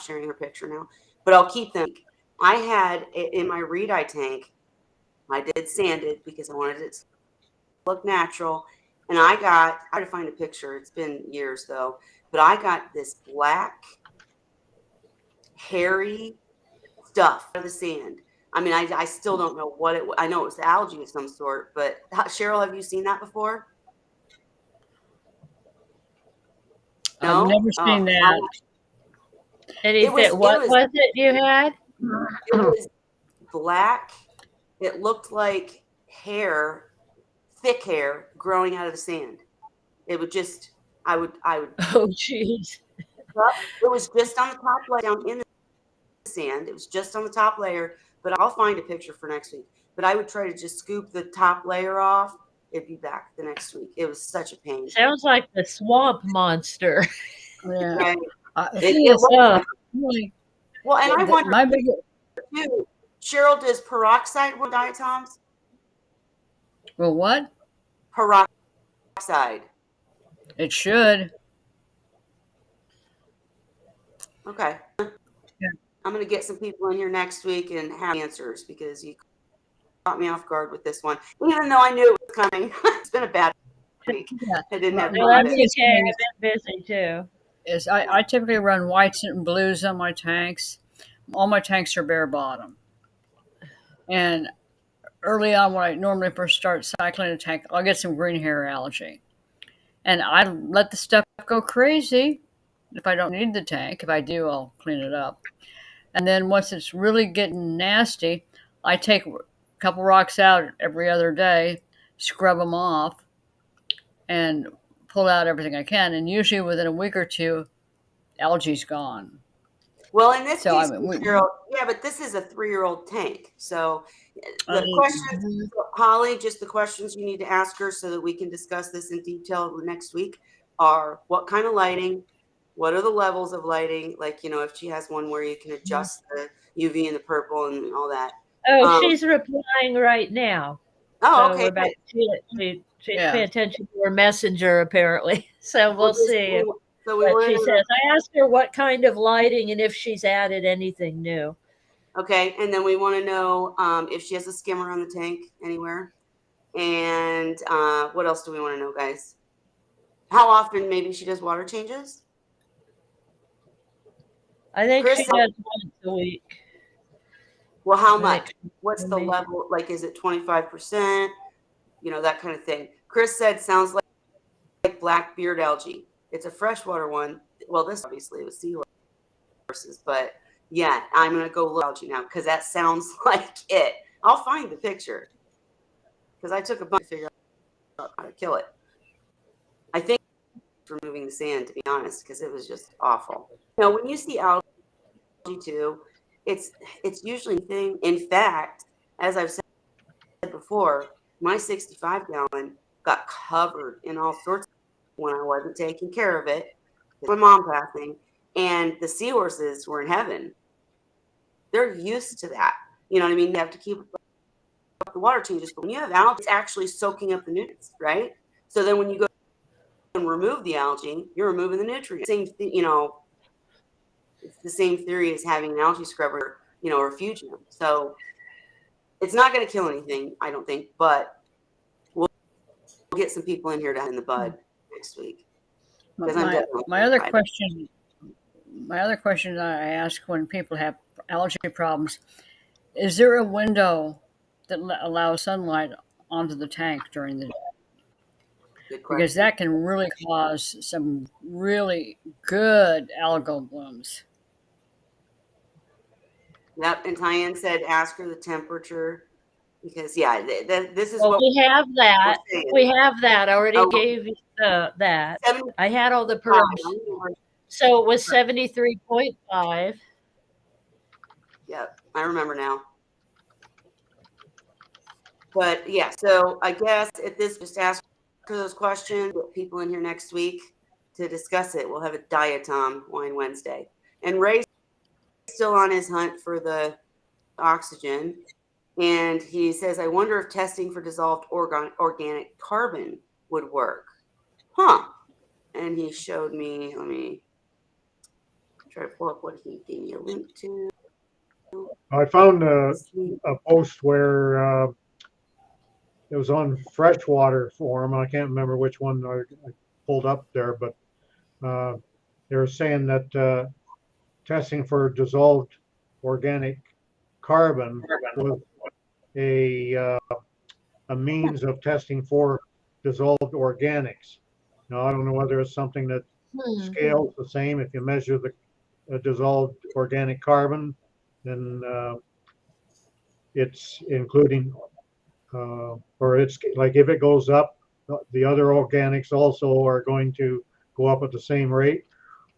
[SPEAKER 1] sharing her picture now, but I'll keep them. I had in my reed eye tank. I did sanded because I wanted it to look natural. And I had to find a picture. It's been years though, but I got this black, hairy stuff out of the sand. I mean, I still don't know what it was. I know it was algae of some sort, but Cheryl, have you seen that before?
[SPEAKER 3] I've
[SPEAKER 1] No?
[SPEAKER 3] never seen that.
[SPEAKER 2] Anything? What was it you had?
[SPEAKER 1] It was black. It looked like hair, thick hair growing out of the sand. It would just, I would,
[SPEAKER 2] Oh, jeez.
[SPEAKER 1] it was just on the top layer down in the sand. It was just on the top layer, but I'll find a picture for next week. But I would try to just scoop the top layer off. It'd be back the next week. It was such a pain.
[SPEAKER 2] Sounds like the swamp monster.
[SPEAKER 3] Yeah.
[SPEAKER 1] Right?
[SPEAKER 3] The thing is, really,
[SPEAKER 1] Well, and I wonder
[SPEAKER 3] my biggest.
[SPEAKER 1] too, Cheryl, does peroxide work diatoms?
[SPEAKER 3] Well, what?
[SPEAKER 1] Peroxide.
[SPEAKER 3] It should.
[SPEAKER 1] Okay.
[SPEAKER 3] Yeah.
[SPEAKER 1] I'm going to get some people in here next week and have answers, because caught me off guard with this one, even though I knew it was coming. It's been a bad week.
[SPEAKER 3] Yeah.
[SPEAKER 1] I didn't have
[SPEAKER 2] No,
[SPEAKER 1] time
[SPEAKER 2] that's
[SPEAKER 1] to.
[SPEAKER 2] okay. I've been busy too.
[SPEAKER 3] Is I typically run whites and blues on my tanks. All my tanks are bare bottom. And early on, when I normally first start cycling a tank, I'll get some green hair algae. And I let the stuff go crazy if I don't need the tank. If I do, I'll clean it up. And then once it's really getting nasty, I take a couple rocks out every other day, scrub them off, and pull out everything I can. And usually within a week or two, algae's gone.
[SPEAKER 1] Well, in this
[SPEAKER 3] So,
[SPEAKER 1] case,
[SPEAKER 3] I mean,
[SPEAKER 1] yeah, but this is a 3-year-old tank. So the questions, Holly, just the questions you need to ask her so that we can discuss this in detail next week are what kind of lighting, what are the levels of lighting, like, if she has one where you can adjust the UV and the purple and all that.
[SPEAKER 2] Oh, she's replying right now.
[SPEAKER 1] Oh,
[SPEAKER 2] so
[SPEAKER 1] okay.
[SPEAKER 2] We're about she's
[SPEAKER 3] Yeah.
[SPEAKER 2] paying attention to her messenger apparently. So we'll see.
[SPEAKER 1] So we
[SPEAKER 2] But
[SPEAKER 1] want
[SPEAKER 2] she
[SPEAKER 1] to
[SPEAKER 2] says, I asked her what kind of lighting and if she's added anything new.
[SPEAKER 1] Okay, and then we want to know if she has a skimmer on the tank anywhere. And what else do we want to know, guys? How often maybe she does water changes?
[SPEAKER 2] I think
[SPEAKER 1] Chris
[SPEAKER 2] she
[SPEAKER 1] said-
[SPEAKER 2] does once a week.
[SPEAKER 1] Well, how
[SPEAKER 2] I
[SPEAKER 1] much?
[SPEAKER 2] think
[SPEAKER 1] What's the
[SPEAKER 2] maybe.
[SPEAKER 1] level? Like, is it 25%? That kind of thing. Chris said, sounds like black beard algae. It's a freshwater one. Well, this obviously was seahorses, but yeah, I'm going to go look at algae now because that sounds like it. I'll find the picture because I took a bunch to figure out how to kill it. I think removing the sand, to be honest, because it was just awful. When you see algae too, it's usually a thing. In fact, as I've said before, my 65-gallon got covered in all sorts when I wasn't taking care of it. My mom passing, and the seahorses were in heaven. They're used to that. You know what I mean? You have to keep up the water changes, but when you have algae, it's actually soaking up the nutrients, right? So then when you go and remove the algae, you're removing the nutrients. Same thing, it's the same theory as having an algae scrubber, or refugium. So it's not going to kill anything, I don't think, but we'll get some people in here to in the bud next week.
[SPEAKER 3] My other question that I ask when people have allergy problems, is there a window that allows sunlight onto the tank during the day? Because that can really cause some really good algal blooms.
[SPEAKER 1] Yep, and Tyann said ask her the temperature because this is
[SPEAKER 2] Well,
[SPEAKER 1] what
[SPEAKER 2] we have that.
[SPEAKER 1] we're saying.
[SPEAKER 2] We have that. I already
[SPEAKER 1] Oh.
[SPEAKER 2] gave you that.
[SPEAKER 1] 75.
[SPEAKER 2] I had all the parameters. So it was 73.5.
[SPEAKER 1] Yep, I remember now. But yeah, so I guess at this, just ask her those questions. Get people in here next week to discuss it. We'll have a Diatom Wine Wednesday. And Ray's still on his hunt for the oxygen. And he says, I wonder if testing for dissolved organic carbon would work. Huh. And he showed me, let me try to pull up what he gave me a link to.
[SPEAKER 4] I found a post where it was on Freshwater Forum. I can't remember which one I pulled up there, but they were saying that testing for dissolved organic carbon was a means of testing for dissolved organics. Now, I don't know whether it's something that scales the same. If you measure the dissolved organic carbon, then it's including, or it's like if it goes up, the other organics also are going to go up at the same rate.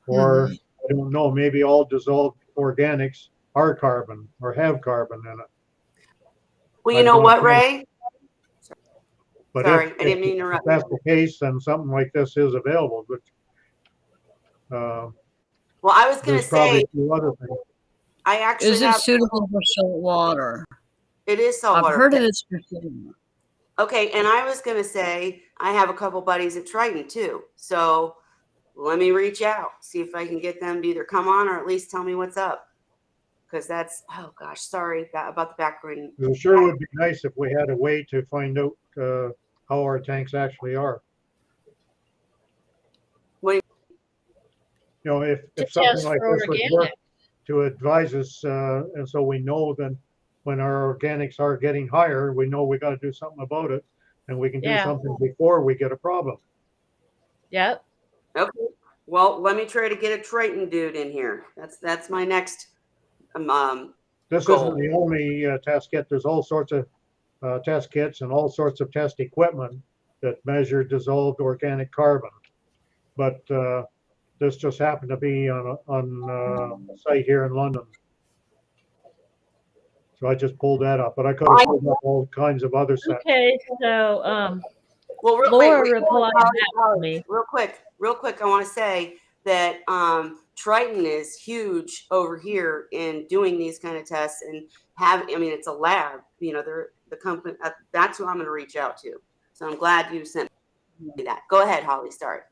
[SPEAKER 4] Or I don't know, maybe all dissolved organics are carbon or have carbon in it.
[SPEAKER 1] Well, you know what, Ray?
[SPEAKER 4] But
[SPEAKER 1] Sorry,
[SPEAKER 4] if
[SPEAKER 1] I didn't mean to interrupt.
[SPEAKER 4] If that's the case, then something like this is available. But
[SPEAKER 1] well, I was going to
[SPEAKER 4] there's probably
[SPEAKER 1] say,
[SPEAKER 4] a few other things.
[SPEAKER 1] I actually
[SPEAKER 3] Is it suitable for salt water?
[SPEAKER 1] It is saltwater.
[SPEAKER 3] I've heard of this before.
[SPEAKER 1] Okay, and I was going to say I have a couple buddies at Triton too. So let me reach out, see if I can get them to either come on or at least tell me what's up. because that's, oh gosh, sorry about the background.
[SPEAKER 4] It sure would be nice if we had a way to find out how our tanks actually are.
[SPEAKER 1] What
[SPEAKER 4] You know, if
[SPEAKER 2] To
[SPEAKER 4] something
[SPEAKER 2] test
[SPEAKER 4] like
[SPEAKER 2] for
[SPEAKER 4] this would work,
[SPEAKER 2] organic.
[SPEAKER 4] to advise us, and so we know that when our organics are getting higher, we know we got to do something about it, and we can do
[SPEAKER 2] Yeah.
[SPEAKER 4] something before we get a problem.
[SPEAKER 2] Yep.
[SPEAKER 1] Okay. Well, let me try to get a Triton dude in here. That's my next
[SPEAKER 4] This
[SPEAKER 1] goal.
[SPEAKER 4] isn't the only test kit. There's all sorts of test kits and all sorts of test equipment that measure dissolved organic carbon. But this just happened to be on a site here in London. So I just pulled that up, but I could have pulled up all kinds of other sets.
[SPEAKER 2] Okay, so
[SPEAKER 1] Well,
[SPEAKER 2] Laura replied back to me.
[SPEAKER 1] Real quick, I want to say that Triton is huge over here in doing these kind of tests and it's a lab, they're the company, that's who I'm going to reach out to. So I'm glad you sent me that. Go ahead, Holly, start.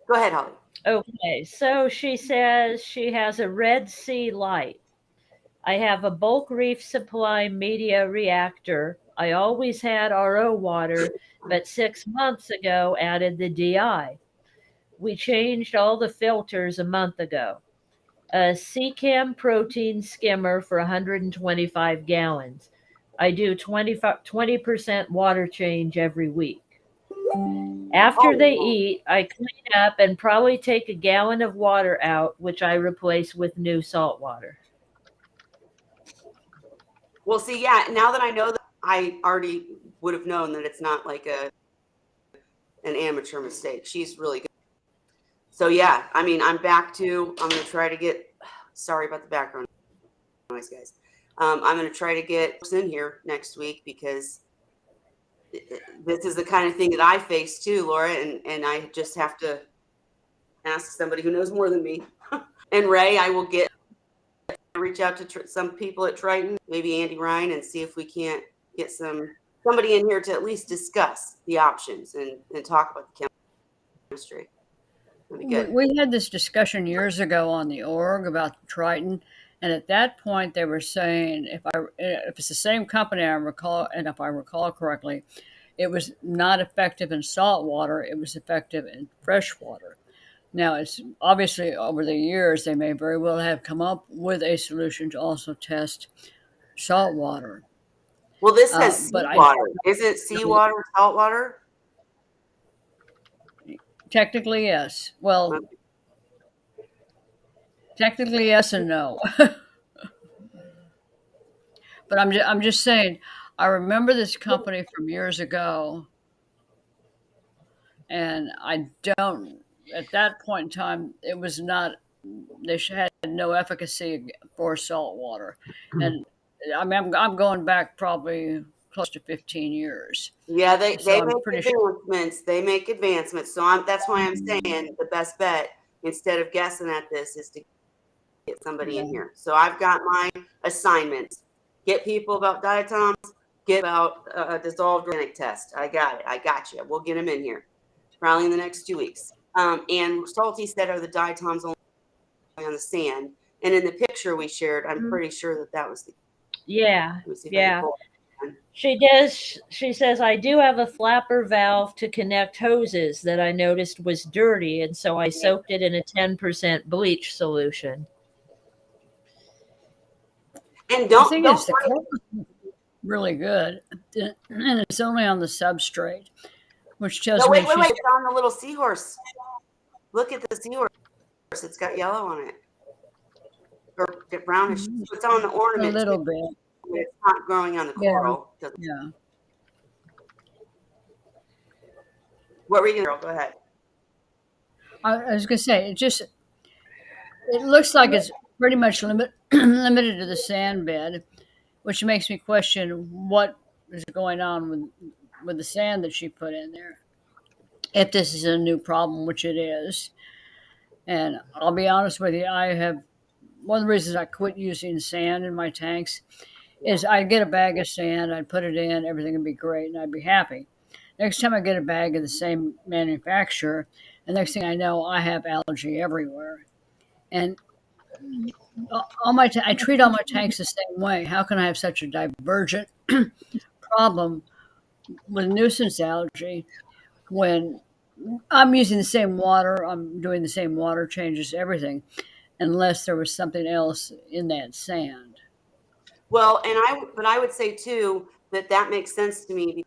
[SPEAKER 1] Go ahead, Holly.
[SPEAKER 2] Okay, so she says she has a Red Sea light. I have a bulk reef supply media reactor. I always had RO water, but 6 months ago added the DI. We changed all the filters a month ago. A CCAM protein skimmer for 125 gallons. I do 20% water change every week. After they eat, I clean up and probably take a gallon of water out, which I replace with new salt water.
[SPEAKER 1] Well, see, yeah, now that I know that, I already would have known that it's not like an amateur mistake. She's really good. So yeah, I'm going to try to get, sorry about the background noise, guys. I'm going to try to get in here next week because this is the kind of thing that I face too, Laura, and I just have to ask somebody who knows more than me. And Ray, I will reach out to some people at Triton, maybe Andy Ryan, and see if we can't get somebody in here to at least discuss the options and talk about the chemistry. That'd be good.
[SPEAKER 3] We had this discussion years ago on the org about Triton, and at that point they were saying if it's the same company I recall, and if I recall correctly, it was not effective in salt water; it was effective in fresh water. Now, it's obviously over the years they may very well have come up with a solution to also test salt water.
[SPEAKER 1] Well, this says seawater. Isn't seawater salt water?
[SPEAKER 3] Technically, yes. Well, technically, yes and no. But I'm just saying, I remember this company from years ago, and I don't. At that point in time, it was not. They had no efficacy for salt water, and I'm going back probably close to 15 years.
[SPEAKER 1] Yeah, they
[SPEAKER 3] So
[SPEAKER 1] make
[SPEAKER 3] pretty
[SPEAKER 1] advancements.
[SPEAKER 3] Sure.
[SPEAKER 1] They make advancements. So that's why I'm saying the best bet instead of guessing at this is to get somebody in here. So I've got my assignments. Get people about diatoms. Get about a dissolved organic test. I got it. I got you. We'll get them in here probably in the next 2 weeks. And Salty said, are the diatoms only on the sand? And in the picture we shared, I'm pretty sure that was the.
[SPEAKER 2] Yeah. She does. She says, I do have a flapper valve to connect hoses that I noticed was dirty, and so I soaked it in a 10% bleach solution.
[SPEAKER 1] And
[SPEAKER 3] the thing is, the color is really good, and it's only on the substrate, which tells me
[SPEAKER 1] wait, it's on the little seahorse. Look at the seahorse. It's got yellow on it, or brownish. It's on the ornament.
[SPEAKER 3] A little bit.
[SPEAKER 1] It's not growing on the coral.
[SPEAKER 3] Yeah.
[SPEAKER 1] What were you going to go ahead?
[SPEAKER 3] I was going to say, it looks like it's pretty much limited to the sand bed, which makes me question what is going on with the sand that she put in there. If this is a new problem, which it is. And I'll be honest with you, one of the reasons I quit using sand in my tanks is I'd get a bag of sand, I'd put it in, everything would be great, and I'd be happy. Next time I get a bag of the same manufacturer, the next thing I know, I have algae everywhere. And I treat all my tanks the same way. How can I have such a divergent problem with nuisance algae when I'm using the same water, I'm doing the same water changes, everything, unless there was something else in that sand?
[SPEAKER 1] Well, but I would say too that makes sense to me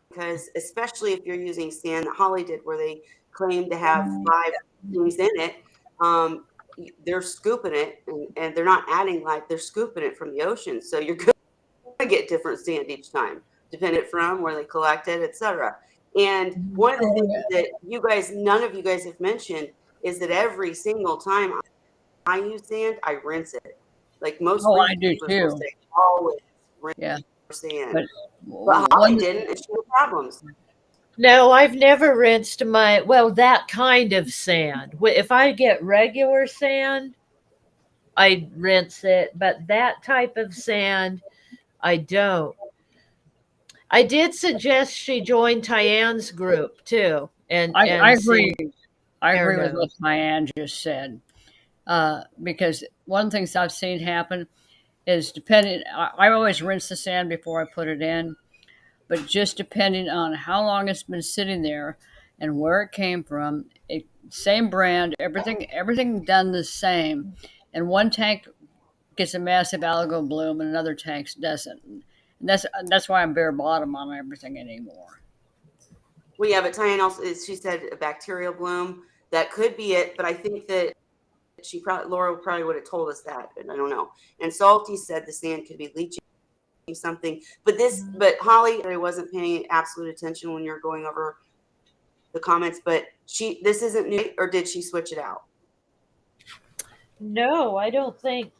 [SPEAKER 1] because especially if you're using sand that Holly did, where they claim to have 5 things in it, they're scooping it and they're not adding life; they're scooping it from the ocean. So you're going to get different sand each time, depending from where they collect it, etc. And one of the things that none of you guys have mentioned is that every single time I use sand, I rinse it. Like most
[SPEAKER 3] Oh, I do
[SPEAKER 1] reefers will
[SPEAKER 3] too.
[SPEAKER 1] say, always rinse
[SPEAKER 3] Yeah,
[SPEAKER 1] your sand.
[SPEAKER 3] but
[SPEAKER 1] But Holly
[SPEAKER 3] one,
[SPEAKER 1] didn't, and she had problems.
[SPEAKER 2] No, I've never rinsed that kind of sand. If I get regular sand, I rinse it, but that type of sand, I don't. I did suggest she join Tyann's group too,
[SPEAKER 3] I
[SPEAKER 2] and
[SPEAKER 3] agree.
[SPEAKER 2] see
[SPEAKER 3] I
[SPEAKER 2] their
[SPEAKER 3] agree with what
[SPEAKER 2] nose.
[SPEAKER 3] Diane just said. Because one of the things I've seen happen is depending. I always rinse the sand before I put it in, but just depending on how long it's been sitting there and where it came from, same brand, everything done the same, and one tank gets a massive algal bloom and another tank doesn't. And that's why I'm bare bottom on everything anymore.
[SPEAKER 1] Well, yeah, but Tyann also, she said a bacterial bloom. That could be it, but I think that Laura probably would have told us that, but I don't know. And Salty said the sand could be leaching something. But Holly, I wasn't paying absolute attention when you're going over the comments, but this isn't new, or did she switch it out?
[SPEAKER 2] No, I don't think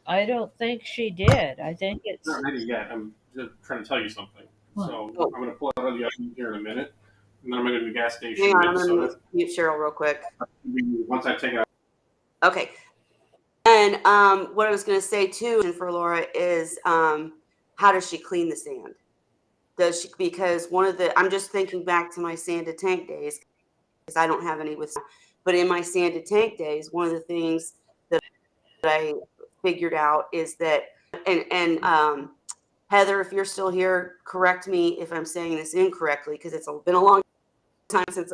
[SPEAKER 2] she did. I think it's
[SPEAKER 5] Not ready yet. I'm just trying to tell you something. So I'm going to pull it out of the oven here in a minute, and then I'm going to go to the gas station.
[SPEAKER 1] Hang on, I'm going to mute Cheryl real quick.
[SPEAKER 5] Once I take it out.
[SPEAKER 1] Okay. And what I was going to say too, for Laura is, how does she clean the sand? Because I'm just thinking back to my sanded tank days, because I don't have any with, but in my sanded tank days, one of the things that I figured out is that, and Heather, if you're still here, correct me if I'm saying this incorrectly, because it's been a long time since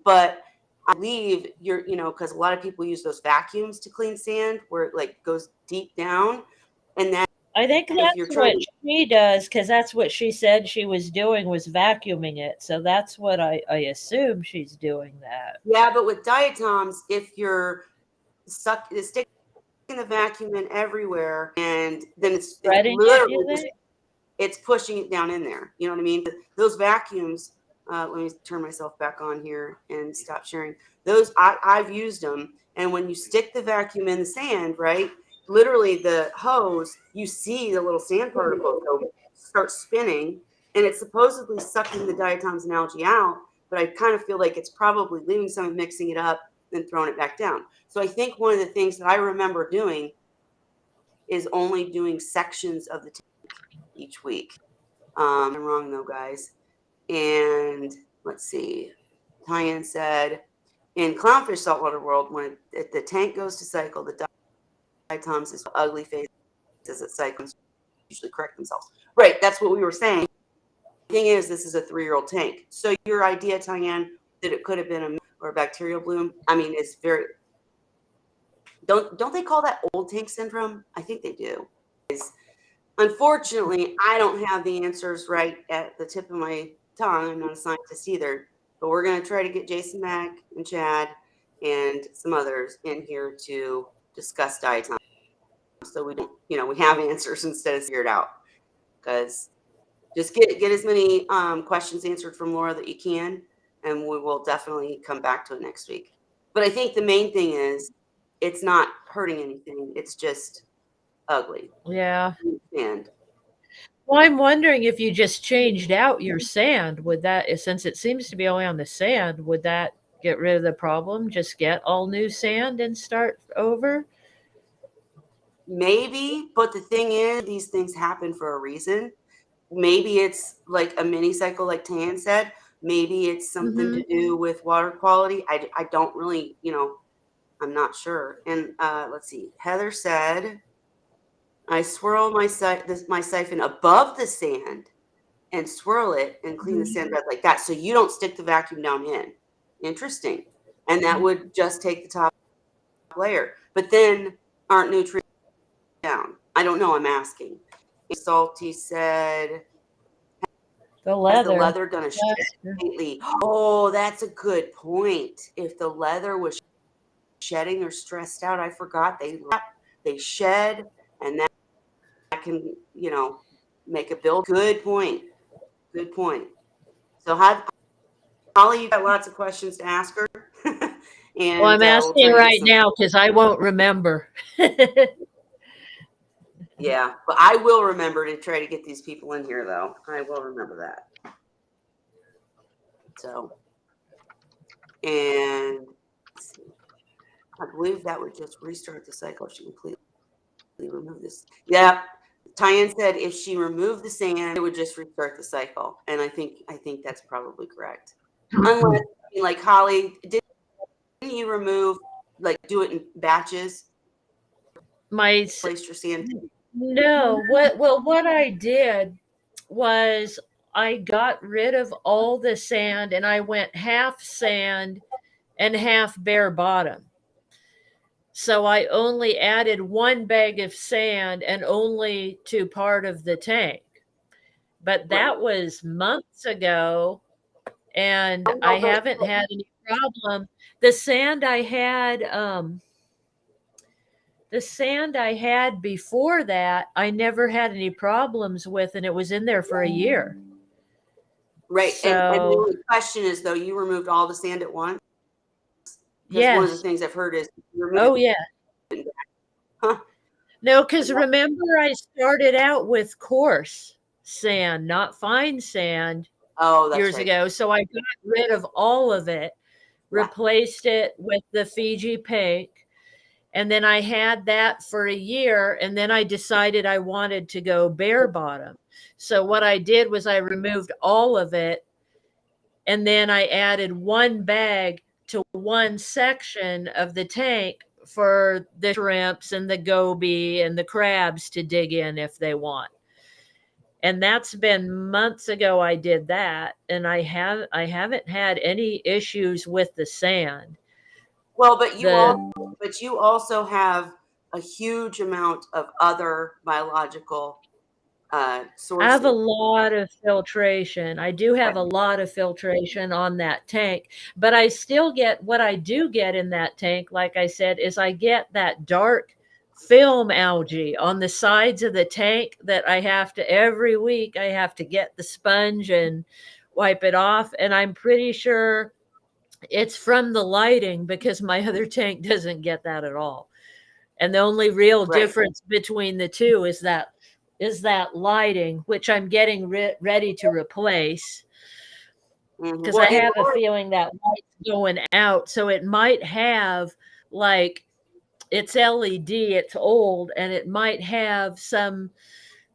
[SPEAKER 1] but I believe because a lot of people use those vacuums to clean sand where it like goes deep down, and that
[SPEAKER 2] I think
[SPEAKER 1] if you're
[SPEAKER 2] that's
[SPEAKER 1] trying
[SPEAKER 2] what she does because that's what she said she was doing was vacuuming it. So that's what I assume she's doing that.
[SPEAKER 1] yeah, but with diatoms, if you're sticking the vacuum in everywhere, and then it's
[SPEAKER 2] Spreading it,
[SPEAKER 1] literally
[SPEAKER 2] you think?
[SPEAKER 1] it's pushing it down in there. You know what I mean? Those vacuums. Let me turn myself back on here and stop sharing. Those I've used them, and when you stick the vacuum in the sand, right? Literally, the hose, you see the little sand particles start spinning, and it's supposedly sucking the diatoms and algae out. But I kind of feel like it's probably leaving some and mixing it up, then throwing it back down. So I think one of the things that I remember doing is only doing sections of the tank each week. I'm wrong though, guys. And let's see. Tyann said, in clownfish saltwater world, when the tank goes to cycle, the diatoms is ugly faces that cycles usually correct themselves. Right, that's what we were saying. The thing is, this is a 3-year-old tank. So your idea, Tyann, that it could have been a bacterial bloom, I mean, it's very. Don't they call that old tank syndrome? I think they do. Unfortunately, I don't have the answers right at the tip of my tongue. I'm not a scientist either, but we're going to try to get Jason Mack and Chad and some others in here to discuss diatoms, so we don't, we have answers instead of figure it out. Because just get as many questions answered from Laura that you can, and we will definitely come back to it next week. But I think the main thing is it's not hurting anything. It's just ugly.
[SPEAKER 2] Yeah.
[SPEAKER 1] And
[SPEAKER 2] Well, I'm wondering if you just changed out your sand, would that, since it seems to be only on the sand, would that get rid of the problem? Just get all new sand and start over?
[SPEAKER 1] maybe, but the thing is, these things happen for a reason. Maybe it's like a mini cycle, like Tan said. Maybe it's something to do with water quality. I don't really, I'm not sure. And let's see. Heather said, I swirl my siphon above the sand and swirl it and clean the sand bed like that. So you don't stick the vacuum down in. Interesting. And that would just take the top layer. But then aren't nutrients down? I don't know. I'm asking. Salty said,
[SPEAKER 2] The
[SPEAKER 1] has the
[SPEAKER 2] leather.
[SPEAKER 1] leather done a shed lately? Oh, that's a good point. If the leather was shedding or stressed out, I forgot they shed, and that can, make a build. Good point. Good point. So Holly, you got lots of questions to ask her. And
[SPEAKER 2] Well, I'm
[SPEAKER 1] we'll
[SPEAKER 2] asking
[SPEAKER 1] try to
[SPEAKER 2] right now because I won't remember.
[SPEAKER 1] Yeah, but I will remember to try to get these people in here, though. I will remember that. So, and let's see. I believe that would just restart the cycle if she completely removed this. Yeah, Tyann said if she removed the sand, it would just restart the cycle, and I think that's probably correct. Unless, like Holly, didn't you remove, like, do it in batches? Placed your sand.
[SPEAKER 2] No. What I did was I got rid of all the sand and I went half sand and half bare bottom. So I only added one bag of sand and only to part of the tank. But that was months ago, and I haven't had any problem. The sand I had before that, I never had any problems with, and it was in there for a year.
[SPEAKER 1] Right.
[SPEAKER 2] So,
[SPEAKER 1] and the only question is, though, you removed all the sand at once?
[SPEAKER 2] Yes.
[SPEAKER 1] One of the things I've heard is,
[SPEAKER 2] oh, yeah.
[SPEAKER 1] Huh.
[SPEAKER 2] No, because remember I started out with coarse sand, not fine sand.
[SPEAKER 1] Oh, that's
[SPEAKER 2] years
[SPEAKER 1] right.
[SPEAKER 2] ago. So I got rid of all of it, replaced it with the Fiji pink. And then I had that for a year. And then I decided I wanted to go bare bottom. So what I did was I removed all of it. And then I added one bag to one section of the tank for the shrimps and the goby and the crabs to dig in if they want. And that's been months ago I did that, and I haven't had any issues with the sand.
[SPEAKER 1] Well, but you also have a huge amount of other biological sources.
[SPEAKER 2] I have a lot of filtration. I do have a lot of filtration on that tank, but I still get what I do get in that tank, like I said, is I get that dark film algae on the sides of the tank that I have to, every week I have to get the sponge and wipe it off. And I'm pretty sure it's from the lighting because my other tank doesn't get that at all. And the only real difference between the two is that lighting, which I'm getting ready to replace. Because I have a feeling that light's going out. So it might have, like, it's LED, it's old, and it might have some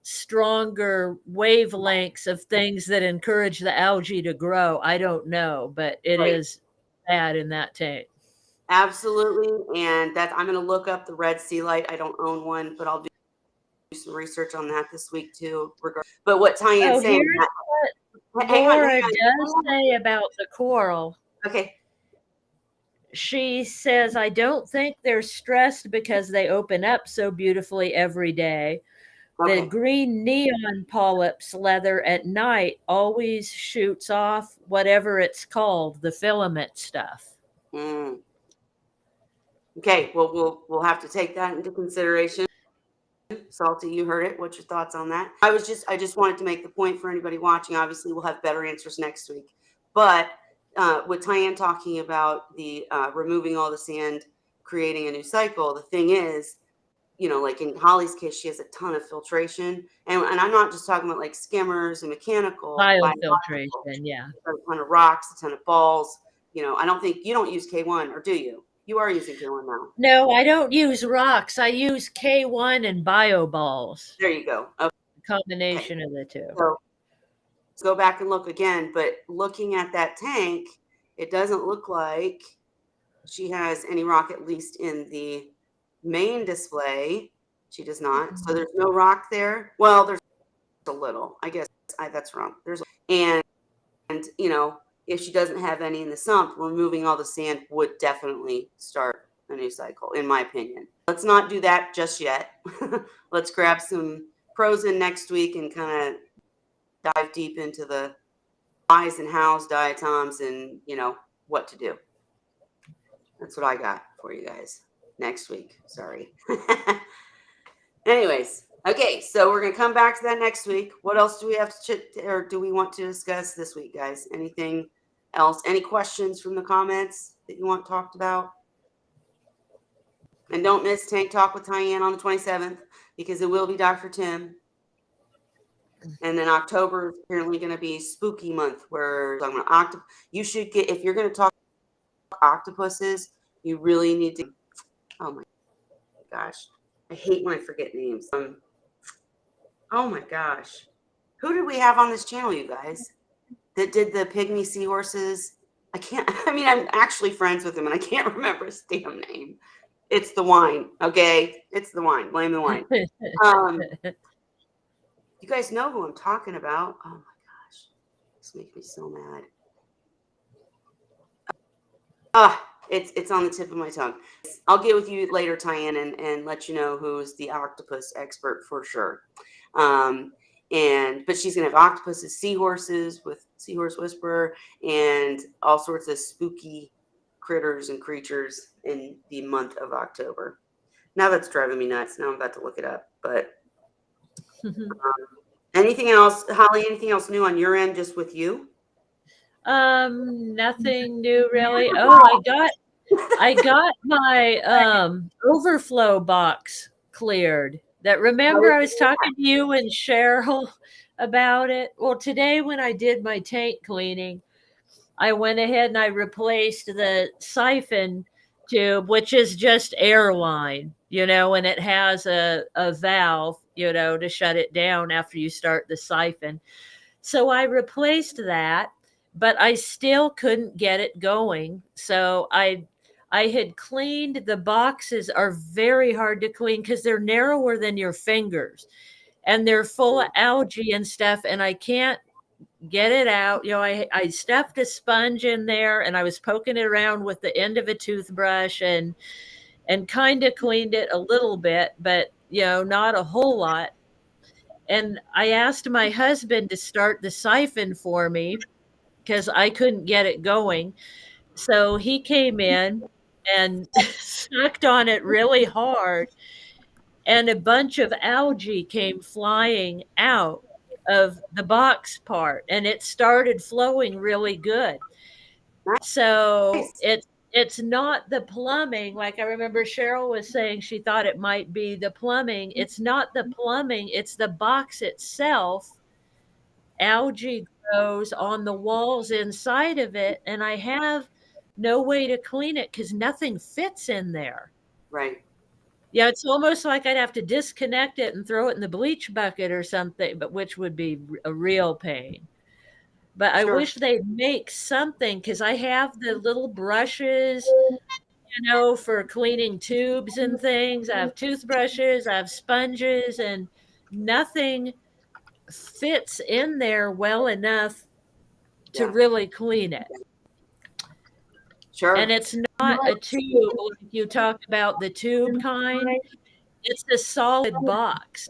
[SPEAKER 2] stronger wavelengths of things that encourage the algae to grow. I don't know, but it is bad in that tank.
[SPEAKER 1] Absolutely. And I'm going to look up the red sea light. I don't own one, but I'll do some research on that this week too. But what Tyann's saying.
[SPEAKER 2] What Laura does say about the coral.
[SPEAKER 1] Okay.
[SPEAKER 2] She says, I don't think they're stressed because they open up so beautifully every day. The green neon polyps leather at night always shoots off whatever it's called, the filament stuff.
[SPEAKER 1] Mm. Okay, well, we'll have to take that into consideration. Salty, you heard it. What's your thoughts on that? I just wanted to make the point for anybody watching. Obviously, we'll have better answers next week. But with Tyann talking about the removing all the sand, creating a new cycle, the thing is, like in Holly's case, she has a ton of filtration. And I'm not just talking about like skimmers and mechanical.
[SPEAKER 2] Biofiltration, yeah.
[SPEAKER 1] A ton of rocks, a ton of balls. I don't think you don't use K1, or do you? You are using K1 now.
[SPEAKER 2] No, I don't use rocks. I use K1 and bio balls.
[SPEAKER 1] There you go. Okay.
[SPEAKER 2] Combination of the two.
[SPEAKER 1] So let's go back and look again. But looking at that tank, it doesn't look like she has any rock, at least in the main display. She does not. So there's no rock there. Well, there's a little. I guess that's wrong. And if she doesn't have any in the sump, removing all the sand would definitely start a new cycle, in my opinion. Let's not do that just yet. Let's grab some pros in next week and kind of dive deep into the whys and hows, diatoms, and what to do. That's what I got for you guys next week. Sorry. Anyways, okay, so we're gonna come back to that next week. What else do we have to or do we want to discuss this week, guys? Anything else? Any questions from the comments that you want talked about? And don't miss Tank Talk with Tyann on the 27th, because it will be Dr. Tim. And then October is apparently going to be spooky month, where I'm going to you should get, if you're going to talk octopuses, you really need to. Oh my gosh, I hate when I forget names. Oh my gosh, who did we have on this channel, you guys, that did the pygmy seahorses? I'm actually friends with him, and I can't remember his damn name. It's the wine, okay? It's the wine. Blame the wine. You guys know who I'm talking about. Oh my gosh, this makes me so mad. It's on the tip of my tongue. I'll get with you later, Tyann, and let you know who's the octopus expert for sure. But she's gonna have octopuses, seahorses with Seahorse Whisperer, and all sorts of spooky critters and creatures in the month of October. Now that's driving me nuts. Now I'm about to look it up. But anything else, Holly? Anything else new on your end, just with you?
[SPEAKER 2] Nothing new really. Oh, I got my overflow box cleared. Remember I was talking to you and Cheryl about it? Well, today when I did my tank cleaning, I went ahead and I replaced the siphon tube, which is just air line, and it has a valve, to shut it down after you start the siphon. So I replaced that, but I still couldn't get it going. So I had cleaned. The boxes are very hard to clean because they're narrower than your fingers, and they're full of algae and stuff, and I can't get it out. I stuffed a sponge in there, and I was poking it around with the end of a toothbrush and kind of cleaned it a little bit, but not a whole lot. And I asked my husband to start the siphon for me because I couldn't get it going. So he came in and sucked on it really hard, and a bunch of algae came flying out of the box part, and it started flowing really good. So it's not the plumbing. Like I remember Cheryl was saying she thought it might be the plumbing. It's not the plumbing, it's the box itself. Algae grows on the walls inside of it, and I have no way to clean it because nothing fits in there.
[SPEAKER 1] Right.
[SPEAKER 2] Yeah, it's almost like I'd have to disconnect it and throw it in the bleach bucket or something, but which would be a real pain. But I wish they'd make something, because I have the little brushes, for cleaning tubes and things. I have toothbrushes, I have sponges, and nothing fits in there well enough to really clean it.
[SPEAKER 1] Sure.
[SPEAKER 2] And it's not a tube like you talked about, the tube kind. It's a solid box.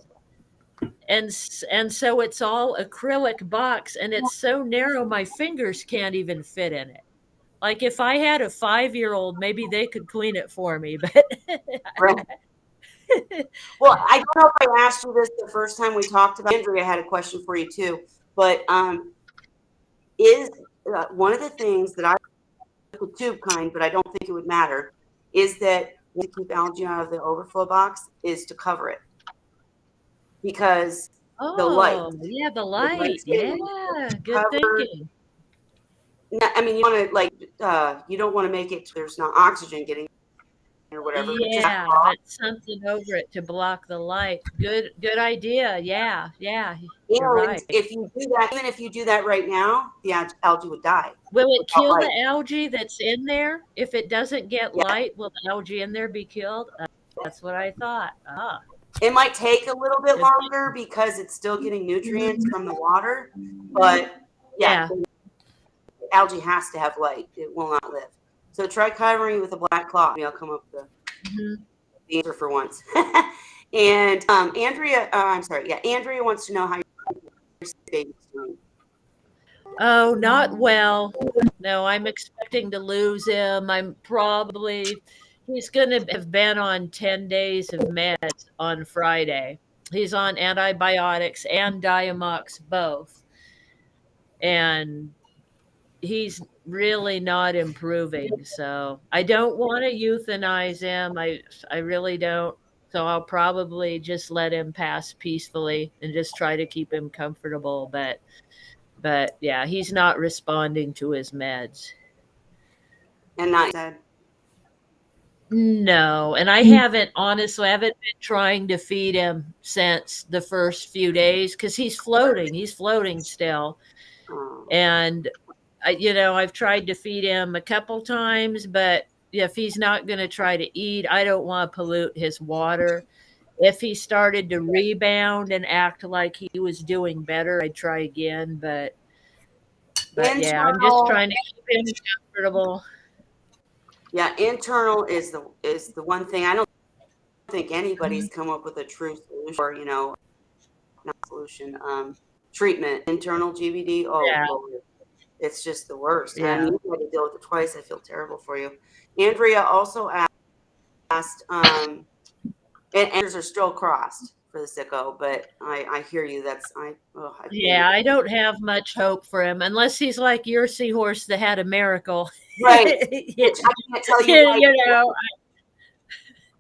[SPEAKER 2] And so it's all acrylic box, and it's so narrow my fingers can't even fit in it. Like if I had a 5-year-old, maybe they could clean it for me, but
[SPEAKER 1] right. Well, I don't know if I asked you this the first time we talked about. Andrea had a question for you too, but is one of the things that I the tube kind, but I don't think it would matter, is that to keep algae out of the overflow box is to cover it, because the light.
[SPEAKER 2] Yeah, the light. Yeah, good thinking.
[SPEAKER 1] I mean, you want to you don't want to make it there's not oxygen getting or whatever. But
[SPEAKER 2] Yeah, but something over it to block the light. Good idea. Yeah, you're
[SPEAKER 1] and
[SPEAKER 2] right.
[SPEAKER 1] if you do that, even if you do that right now, the algae would die
[SPEAKER 2] Will it
[SPEAKER 1] without
[SPEAKER 2] kill
[SPEAKER 1] light.
[SPEAKER 2] the algae that's in there? If it doesn't get
[SPEAKER 1] Yeah.
[SPEAKER 2] light, will the algae in there be killed? That's what I thought. Ah,
[SPEAKER 1] It might take a little bit
[SPEAKER 2] good.
[SPEAKER 1] longer because it's still getting nutrients from the water, but yeah,
[SPEAKER 2] Yeah.
[SPEAKER 1] the algae has to have light. It will not live. So try covering with a black cloth. Maybe I'll come up with the answer for once. And Andrea, I'm sorry. Yeah, Andrea wants to know how your baby's doing.
[SPEAKER 2] Oh, not well. No, I'm expecting to lose him. He's going to have been on 10 days of meds on Friday. He's on antibiotics and Diamox both. And he's really not improving. So I don't want to euthanize him. I really don't. So I'll probably just let him pass peacefully and just try to keep him comfortable. But yeah, he's not responding to his meds.
[SPEAKER 1] And not said.
[SPEAKER 2] No, and I haven't been trying to feed him since the first few days because he's floating still. And I've tried to feed him a couple times, but if he's not going to try to eat, I don't want to pollute his water. If he started to rebound and act like he was doing better, I'd try again. But yeah, I'm just trying to keep him comfortable.
[SPEAKER 1] Yeah, internal is the one thing. I don't think anybody's come up with a true solution, or not solution. Treatment, internal GBD. Oh,
[SPEAKER 2] Yeah.
[SPEAKER 1] Lord. It's just the worst.
[SPEAKER 2] Yeah.
[SPEAKER 1] And you had to deal with it twice. I feel terrible for you. Andrea also asked, and answers are still crossed for the sicko, but I hear you.
[SPEAKER 2] I don't have much hope for him unless he's like your seahorse that had a miracle.
[SPEAKER 1] Right. Which I can't tell you.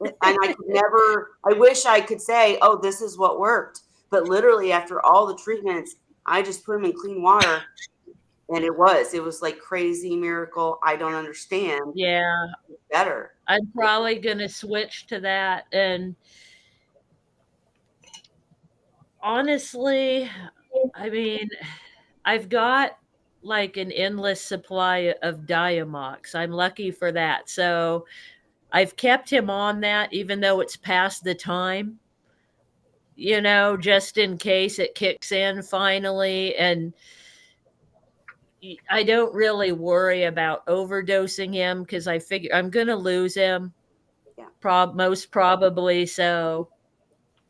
[SPEAKER 1] And I could never, I wish I could say, oh, this is what worked. But literally after all the treatments, I just put him in clean water. And it was like crazy miracle. I don't understand.
[SPEAKER 2] Yeah.
[SPEAKER 1] It's better.
[SPEAKER 2] I'm probably going to switch to that. And honestly, I mean, I've got like an endless supply of Diamox. I'm lucky for that. So I've kept him on that, even though it's past the time, just in case it kicks in finally. And I don't really worry about overdosing him because I figure I'm going to lose him.
[SPEAKER 1] Yeah.
[SPEAKER 2] Most probably. So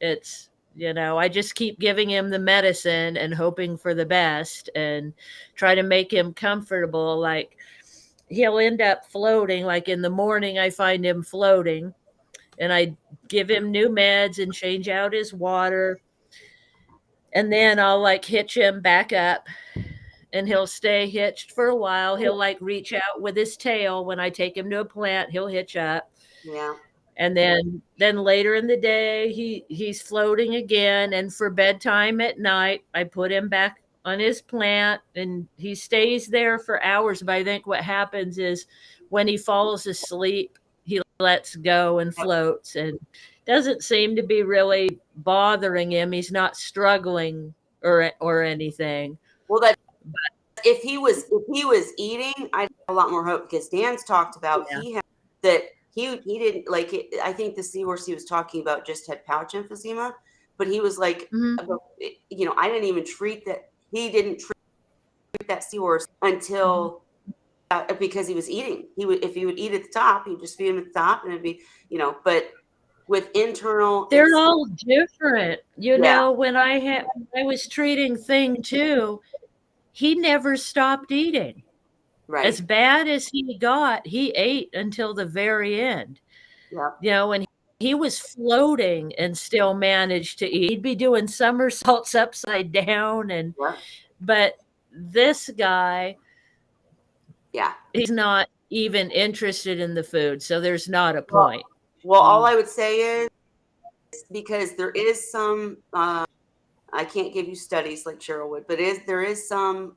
[SPEAKER 2] it's, I just keep giving him the medicine and hoping for the best and try to make him comfortable. Like he'll end up floating. Like in the morning, I find him floating and I give him new meds and change out his water. And then I'll like hitch him back up and he'll stay hitched for a while. He'll like reach out with his tail. When I take him to a plant, he'll hitch up.
[SPEAKER 1] Yeah.
[SPEAKER 2] And then later in the day, he's floating again. And for bedtime at night, I put him back on his plant and he stays there for hours. But I think what happens is when he falls asleep, he lets go and floats and doesn't seem to be really bothering him. He's not struggling or anything.
[SPEAKER 1] Well, if he was eating, I'd have a lot more hope because Dan's talked about he didn't like it. I think the seahorse he was talking about just had pouch emphysema, but he was like, I didn't even treat that. He didn't treat that seahorse until because he was eating. If he would eat at the top, he'd just feed him at the top, and it'd be but with internal,
[SPEAKER 2] they're all different. When I was treating Thing 2, he never stopped eating.
[SPEAKER 1] Right.
[SPEAKER 2] As bad as he got, he ate until the very end.
[SPEAKER 1] Yeah.
[SPEAKER 2] When he was floating and still managed to eat, he'd be doing somersaults upside down. But this guy, he's not even interested in the food. So there's not a point.
[SPEAKER 1] Well, all I would say is because there is some, I can't give you studies like Cheryl would, but there is some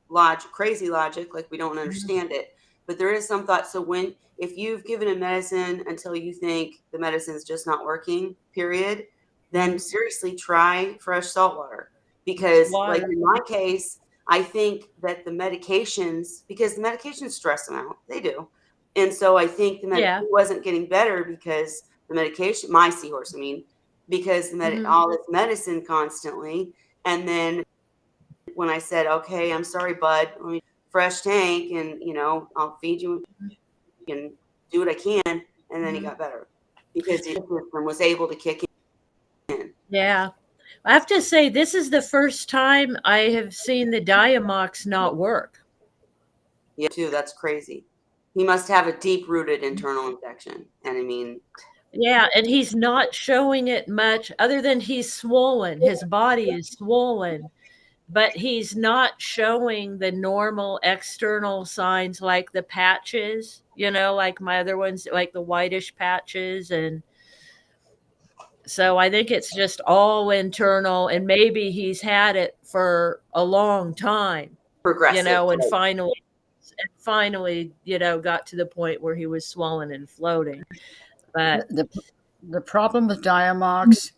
[SPEAKER 1] crazy logic, like we don't understand it. but there is some thought. So if you've given a medicine until you think the medicine is just not working, period, then seriously try fresh salt water. Because like in my case, I think that the medications, because the medications stress them out, they do. And so I think the medication wasn't getting better because the medication, my Seahorse, I mean, because all this medicine constantly. And then when I said, okay, I'm sorry, bud, let me fresh tank and, I'll feed you and do what I can. And then he got better because the system was able to kick in.
[SPEAKER 2] Yeah. I have to say, this is the first time I have seen the Diamox not work.
[SPEAKER 1] Yeah, too. That's crazy. He must have a deep-rooted internal infection. And I mean...
[SPEAKER 2] Yeah, and he's not showing it much other than he's swollen. His body is swollen, but he's not showing the normal external signs like the patches, like my other ones, like the whitish patches. And so I think it's just all internal, and maybe he's had it for a long time,
[SPEAKER 1] progressive,
[SPEAKER 2] and finally, got to the point where he was swollen and floating. But
[SPEAKER 3] the problem with Diamox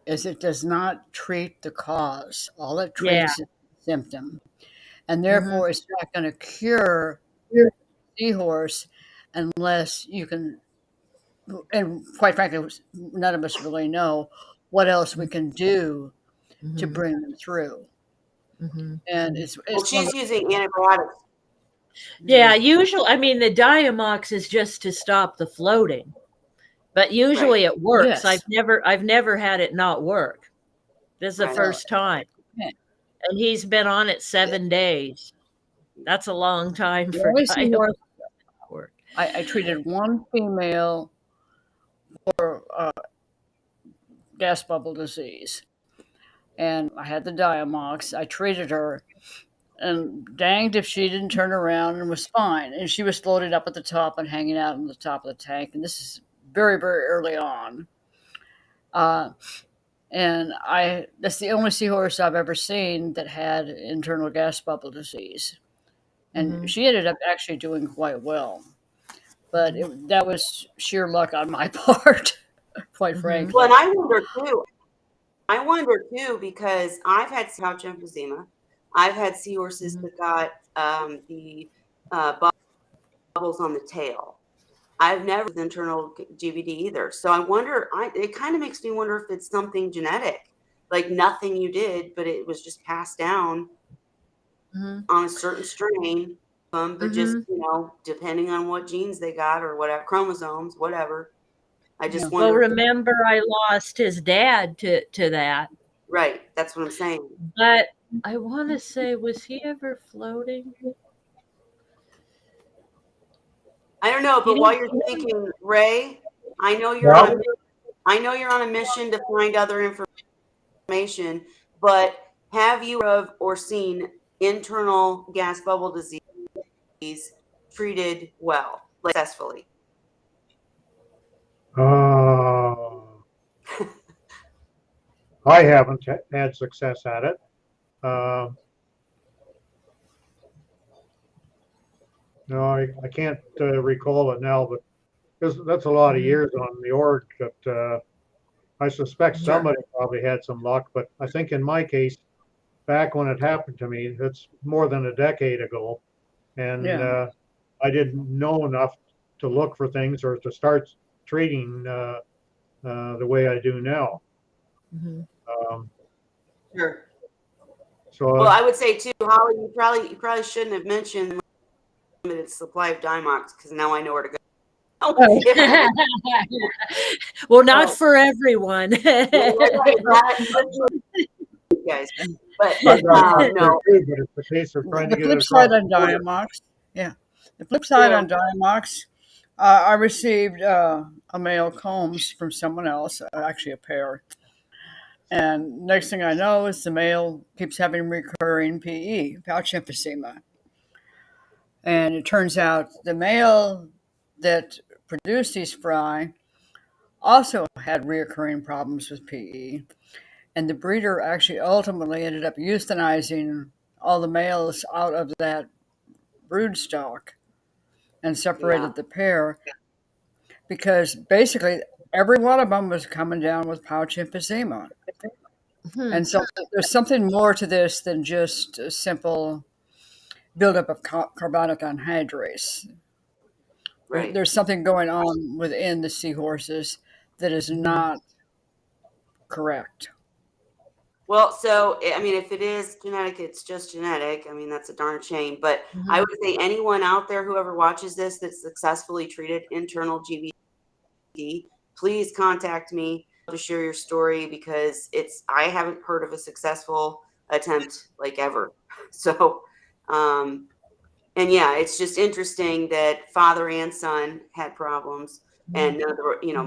[SPEAKER 3] is it does not treat the cause. All it treats is the symptom. And therefore, it's not going to cure Seahorse unless you can, and quite frankly, none of us really know what else we can do to bring them through. And it's
[SPEAKER 1] she's using antibiotics.
[SPEAKER 2] Yeah, usually, I mean, the Diamox is just to stop the floating. But usually it works. Yes. I've never had it not work. This is the first time. Yeah. And he's been on it 7 days. That's a long time for Diamox to work.
[SPEAKER 3] I treated one female for gas bubble disease. And I had the Diamox. I treated her. And danged if she didn't turn around and was fine. And she was floated up at the top and hanging out on the top of the tank. And this is very, very early on. And that's the only Seahorse I've ever seen that had internal gas bubble disease. And she ended up actually doing quite well. But that was sheer luck on my part, quite frankly.
[SPEAKER 1] Well, and I wonder too, because I've had pouch emphysema. I've had Seahorses that got the bubbles on the tail. I've never with internal GBD either. So I wonder, it kind of makes me wonder if it's something genetic, like nothing you did, but it was just passed down on a certain strain. But just, depending on what genes they got or whatever, chromosomes, whatever. I just wonder.
[SPEAKER 2] Well, remember, I lost his dad to that.
[SPEAKER 1] Right. That's what I'm saying.
[SPEAKER 2] But I want to say, was he ever floating?
[SPEAKER 1] I don't know, but while you're thinking, Ray, I know you're on a mission to find other information, but have you or seen internal gas bubble disease treated well, successfully?
[SPEAKER 4] I haven't had success at it. No, I can't recall it now, but that's a lot of years on the org that I suspect somebody probably had some luck. But I think in my case, back when it happened to me, it's more than a decade ago. And I didn't know enough to look for things or to start treating the way I do now.
[SPEAKER 1] Sure.
[SPEAKER 4] So,
[SPEAKER 1] well, I would say too, Holly, you probably shouldn't have mentioned limited supply of Diamox because now I know where to go.
[SPEAKER 2] Well, not for everyone.
[SPEAKER 1] Guys, but no.
[SPEAKER 3] The flip side on Diamox, the flip side on Diamox, I received a male combs from someone else, actually a pair. And next thing I know is the male keeps having recurring PE, pouch emphysema. And it turns out the male that produced these fry also had reoccurring problems with PE. And the breeder actually ultimately ended up euthanizing all the males out of that brood stock and separated the pair, because basically every one of them was coming down with pouch emphysema. And so there's something more to this than just a simple buildup of carbonic anhydrase.
[SPEAKER 1] Right.
[SPEAKER 3] There's something going on within the seahorses that is not correct.
[SPEAKER 1] Well, so I mean, if it is genetic, it's just genetic. I mean, that's a darn shame. But I would say anyone out there, whoever watches this, that successfully treated internal GVT, please contact me to share your story, because I haven't heard of a successful attempt like ever. So, and yeah, it's just interesting that father and son had problems, and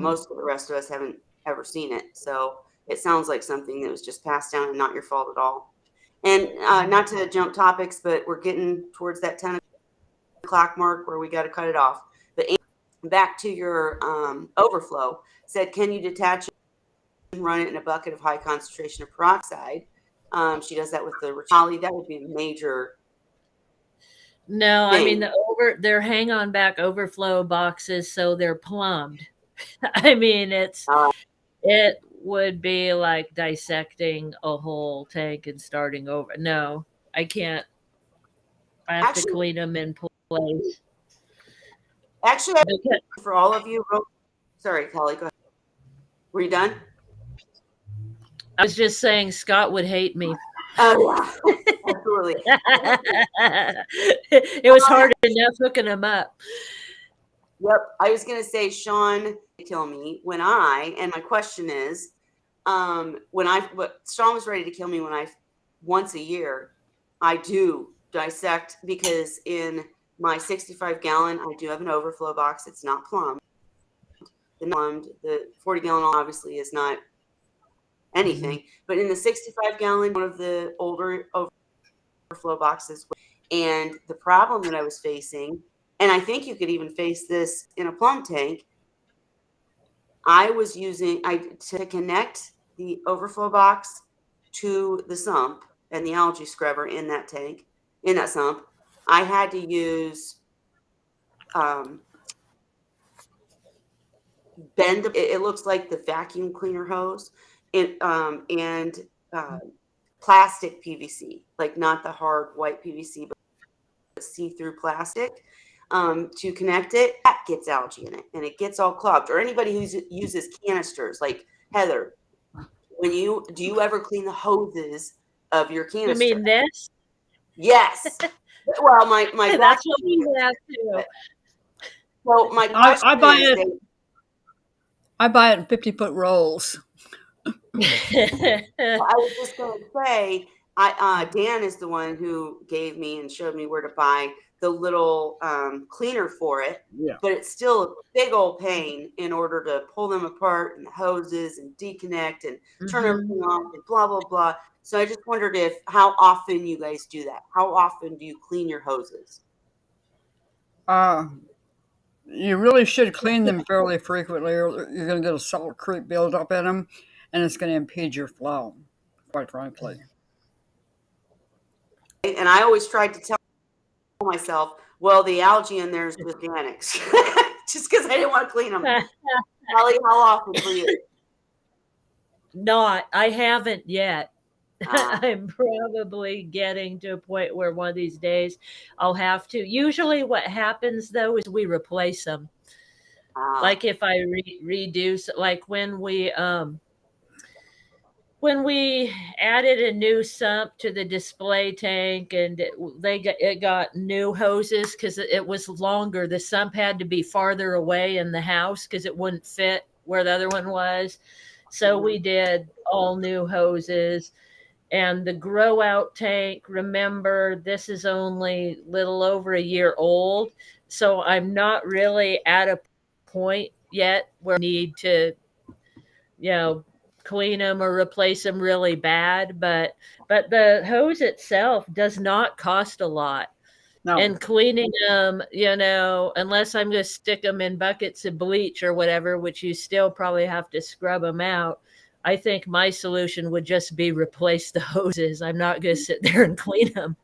[SPEAKER 1] most of the rest of us haven't ever seen it. So it sounds like something that was just passed down and not your fault at all. And not to jump topics, but we're getting towards that 10 o'clock mark where we got to cut it off. But back to your overflow, said, can you detach it and run it in a bucket of high concentration of peroxide? She does that with the Riccioli. That would be a major
[SPEAKER 2] No,
[SPEAKER 1] thing.
[SPEAKER 2] I mean they're hang on back overflow boxes, so they're plumbed. I mean it would be like dissecting a whole tank and starting over. No, I can't. I have to clean them in place.
[SPEAKER 1] Actually, for all of you, sorry, Kelly, go ahead. Were you done?
[SPEAKER 2] I was just saying Scott would hate me.
[SPEAKER 1] Oh, yeah. Absolutely.
[SPEAKER 2] It was hard enough hooking him up.
[SPEAKER 1] Yep. I was going to say, Sean, kill me when and my question is, Sean was ready to kill me when once a year, I do dissect, because in my 65-gallon, I do have an overflow box. It's not plumbed. The 40-gallon obviously is not anything, but in the 65-gallon, one of the older overflow boxes, and the problem that I was facing, and I think you could even face this in a plum tank, I was using to connect the overflow box to the sump and the algae scrubber in that sump. I had to use it looks like the vacuum cleaner hose, and plastic PVC, like not the hard white PVC, but see-through plastic, to connect it. That gets algae in it, and it gets all clogged. Or anybody who uses canisters, like Heather, do you ever clean the hoses of your canister?
[SPEAKER 2] You mean this?
[SPEAKER 1] Yes. Well, my
[SPEAKER 2] that's what we have to.
[SPEAKER 1] Well, my question
[SPEAKER 3] I buy it in 50-foot rolls.
[SPEAKER 1] I was just going to say, Dan is the one who gave me and showed me where to buy the little cleaner for it.
[SPEAKER 3] Yeah.
[SPEAKER 1] But it's still a big old pain in order to pull them apart and the hoses and deconnect and turn everything off and blah, blah, blah. So I just wondered how often you guys do that. How often do you clean your hoses?
[SPEAKER 3] You really should clean them fairly frequently, or you're going to get a salt creep buildup in them, and it's going to impede your flow, quite frankly.
[SPEAKER 1] And I always tried to tell myself, well, the algae in there is organics, just because I didn't want to clean them. Holly, how often for you?
[SPEAKER 2] I haven't yet. I'm probably getting to a point where one of these days I'll have to. Usually what happens, though, is we replace them. Like if I redo, like when we added a new sump to the display tank, and it got new hoses because it was longer. The sump had to be farther away in the house because it wouldn't fit where the other one was. So we did all new hoses. And the grow out tank, remember, this is only little over a year old. So I'm not really at a point yet where I need to, clean them or replace them really bad. But the hose itself does not cost a lot. No. And cleaning them, unless I'm going to stick them in buckets of bleach or whatever, which you still probably have to scrub them out. I think my solution would just be replace the hoses. I'm not going to sit there and clean them.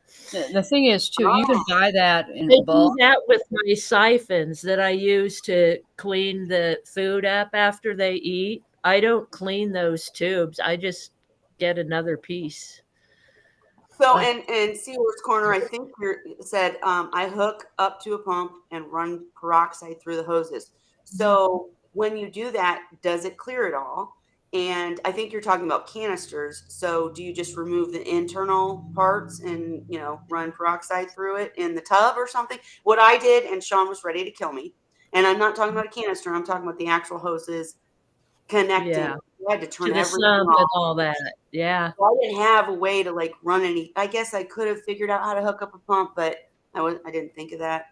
[SPEAKER 3] The thing is, too, you can buy that
[SPEAKER 2] I
[SPEAKER 3] in
[SPEAKER 2] do
[SPEAKER 3] bulk.
[SPEAKER 2] that with my siphons that I use to clean the food up after they eat. I don't clean those tubes. I just get another piece.
[SPEAKER 1] So, and Seahorse Corner, I think you said I hook up to a pump and run peroxide through the hoses. So when you do that, does it clear it all? And I think you're talking about canisters. So do you just remove the internal parts and, you know, run peroxide through it in the tub or something? What I did, and Sean was ready to kill me. And I'm not talking about a canister. I'm talking about the actual hoses connecting.
[SPEAKER 2] Yeah.
[SPEAKER 1] I had to turn
[SPEAKER 2] To the
[SPEAKER 1] everything
[SPEAKER 2] sump
[SPEAKER 1] off.
[SPEAKER 2] and all that. Yeah.
[SPEAKER 1] So I didn't have a way to like run any. I guess I could have figured out how to hook up a pump, but I didn't think of that.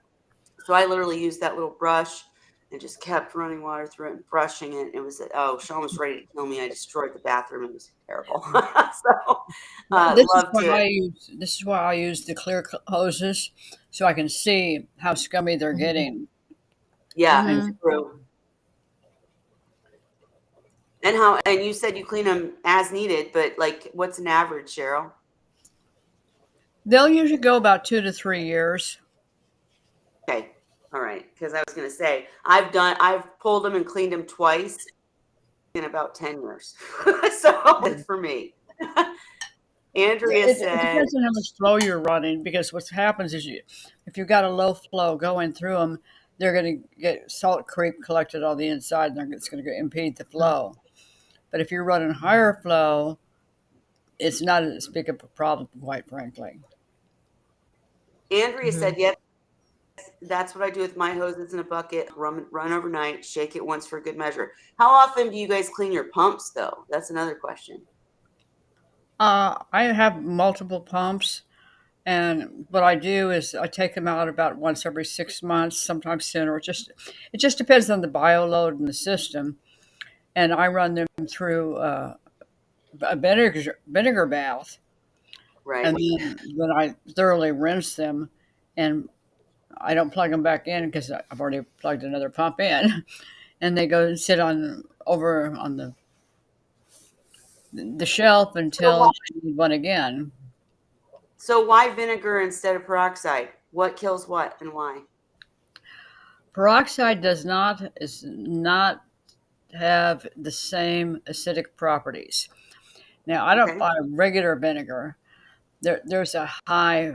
[SPEAKER 1] So I literally used that little brush and just kept running water through it and brushing it. It was Sean was ready to kill me. I destroyed the bathroom. It was terrible. So
[SPEAKER 3] this is why I use the clear hoses, so I can see how scummy they're getting.
[SPEAKER 1] Yeah, it's true. And you said you clean them as needed, but like, what's an average, Cheryl?
[SPEAKER 3] They'll usually go about 2 to 3 years.
[SPEAKER 1] Okay, all right. Because I was going to say I've pulled them and cleaned them twice in about 10 years. So that's for me. Andrea said,
[SPEAKER 3] it depends on how much flow you're running, because what happens is if you've got a low flow going through them, they're going to get salt creep collected on the inside, and it's going to impede the flow. But if you're running higher flow, it's not as big of a problem, quite frankly.
[SPEAKER 1] Andrea said, yes, that's what I do with my hoses in a bucket, run overnight, shake it once for good measure. How often do you guys clean your pumps, though? That's another question.
[SPEAKER 3] I have multiple pumps, and what I do is I take them out about once every 6 months, sometimes sooner. It just depends on the bio load in the system, and I run them through a vinegar bath.
[SPEAKER 1] Right.
[SPEAKER 3] And then I thoroughly rinse them, and I don't plug them back in because I've already plugged another pump in, and they go and sit over on the shelf until I need one again.
[SPEAKER 1] So why vinegar instead of peroxide? What kills what and why?
[SPEAKER 3] Peroxide is not have the same acidic properties. Now, I don't buy regular vinegar. There's a high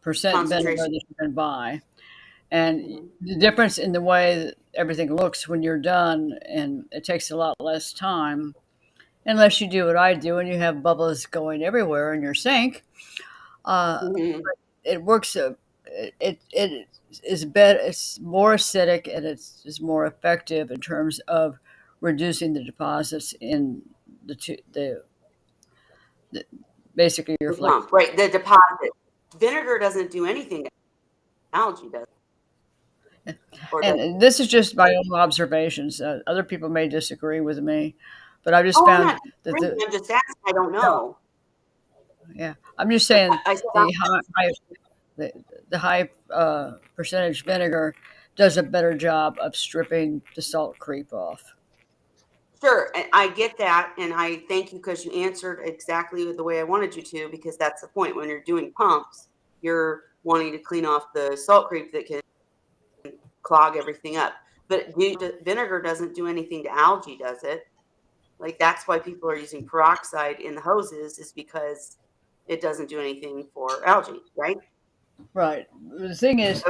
[SPEAKER 3] percent vinegar that you can buy. And the difference in the way that everything looks when you're done, and it takes a lot less time, unless you do what I do and you have bubbles going everywhere in your sink. It works. It is better. It's more acidic, and it's more effective in terms of reducing the deposits in the basically your flavor.
[SPEAKER 1] Right, the deposit. Vinegar doesn't do anything. Algae does.
[SPEAKER 3] And this is just my own observations. Other people may disagree with me, but I've just found that
[SPEAKER 1] I'm just asking. I don't know.
[SPEAKER 3] Yeah, I'm just saying the high percentage vinegar does a better job of stripping the salt creep off.
[SPEAKER 1] Sure, I get that, and I thank you because you answered exactly the way I wanted you to, because that's the point. When you're doing pumps, you're wanting to clean off the salt creep that can clog everything up. But vinegar doesn't do anything to algae, does it? Like, that's why people are using peroxide in the hoses, is because it doesn't do anything for algae, right?
[SPEAKER 3] Right. The thing is,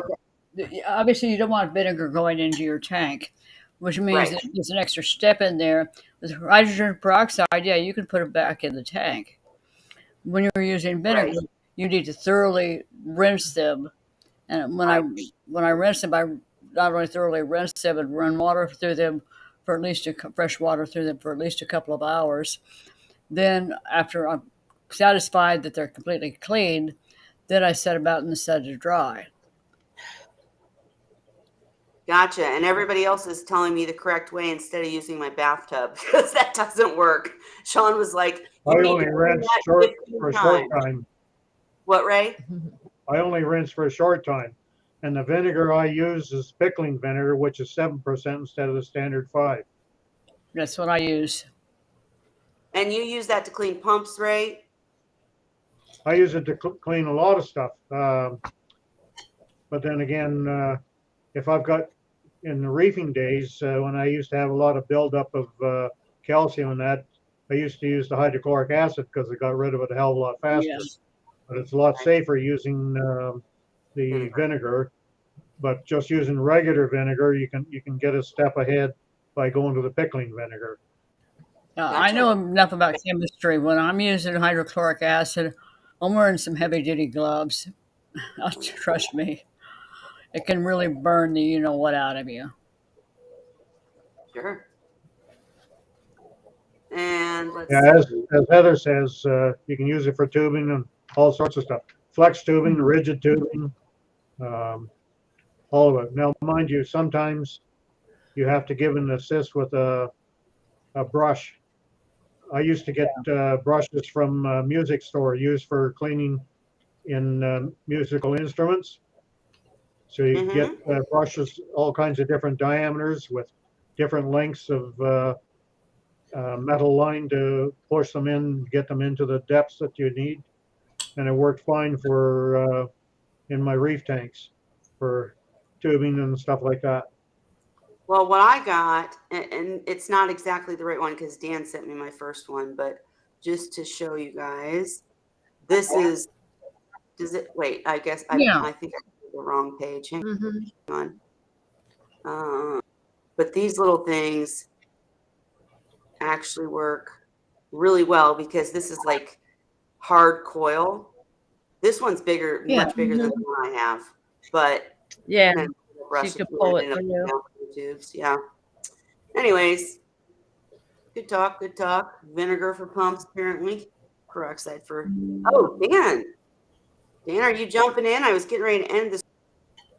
[SPEAKER 3] obviously you don't want vinegar going into your tank, which means that there's an extra step in there. With hydrogen peroxide, yeah, you can put it back in the tank. When you're using vinegar, you need to thoroughly rinse them. And when I rinse them, I not only thoroughly rinse them and run water through them for at least fresh water through them for at least a couple of hours. Then, after I'm satisfied that they're completely clean, then I set them out in the sun to dry.
[SPEAKER 1] Gotcha. And everybody else is telling me the correct way instead of using my bathtub, because that doesn't work. Sean was like,
[SPEAKER 4] I only rinse for a short time.
[SPEAKER 1] What, Ray?
[SPEAKER 4] I only rinse for a short time. And the vinegar I use is pickling vinegar, which is 7% instead of the standard 5%.
[SPEAKER 3] That's what I use.
[SPEAKER 1] And you use that to clean pumps, Ray?
[SPEAKER 4] I use it to clean a lot of stuff. But then again, if I've got in the reefing days, when I used to have a lot of buildup of calcium in that, I used to use the hydrochloric acid because it got rid of it a hell of a lot faster.
[SPEAKER 3] Yes.
[SPEAKER 4] But it's a lot safer using the vinegar. But just using regular vinegar, you can get a step ahead by going to the pickling vinegar.
[SPEAKER 3] I know enough about chemistry. When I'm using hydrochloric acid, I'm wearing some heavy duty gloves. Trust me, it can really burn the you know what out of you.
[SPEAKER 1] Sure. And let's
[SPEAKER 4] as Heather says, you can use it for tubing and all sorts of stuff. Flex tubing, rigid tubing, all of it. Now, mind you, sometimes you have to give an assist with a brush. I used to get brushes from a music store used for cleaning in musical instruments. So you get brushes, all kinds of different diameters with different lengths of metal line to push them in, get them into the depths that you need. And it worked fine for in my reef tanks for tubing and stuff like that.
[SPEAKER 1] Well, what I got, and it's not exactly the right one because Dan sent me my first one, but just to show you guys, this is, does it, wait, I guess I think I did the wrong page. Hang on. But these little things actually work really well because this is like hard coil. This one's bigger, much bigger than the one I have, but
[SPEAKER 2] yeah,
[SPEAKER 1] brush
[SPEAKER 2] you could pull it for you.
[SPEAKER 1] Tubes. Yeah. Anyways, good talk. Good talk. Vinegar for pumps, apparently. Peroxide for. Oh, Dan. Dan, are you jumping in? I was getting ready to end the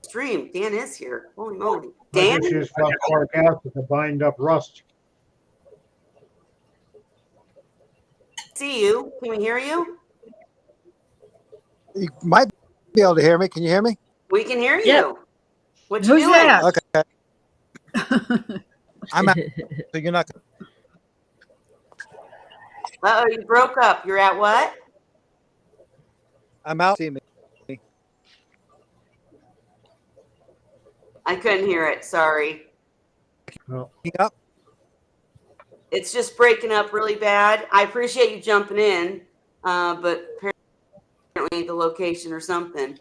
[SPEAKER 1] stream. Dan is here. Holy moly. Dan?
[SPEAKER 4] I just use phosphoric acid to bind up rust.
[SPEAKER 1] See you. Can we hear you?
[SPEAKER 6] You might be able to hear me. Can you hear me?
[SPEAKER 1] We can hear you.
[SPEAKER 2] Yep.
[SPEAKER 1] What you
[SPEAKER 3] Who's
[SPEAKER 1] doing?
[SPEAKER 3] that?
[SPEAKER 6] Okay. I'm out. So you're not.
[SPEAKER 1] Uh-oh, you broke up. You're at what?
[SPEAKER 6] I'm out. See me.
[SPEAKER 1] I couldn't hear it. Sorry.
[SPEAKER 6] Up.
[SPEAKER 1] It's just breaking up really bad. I appreciate you jumping in, but apparently the location or something.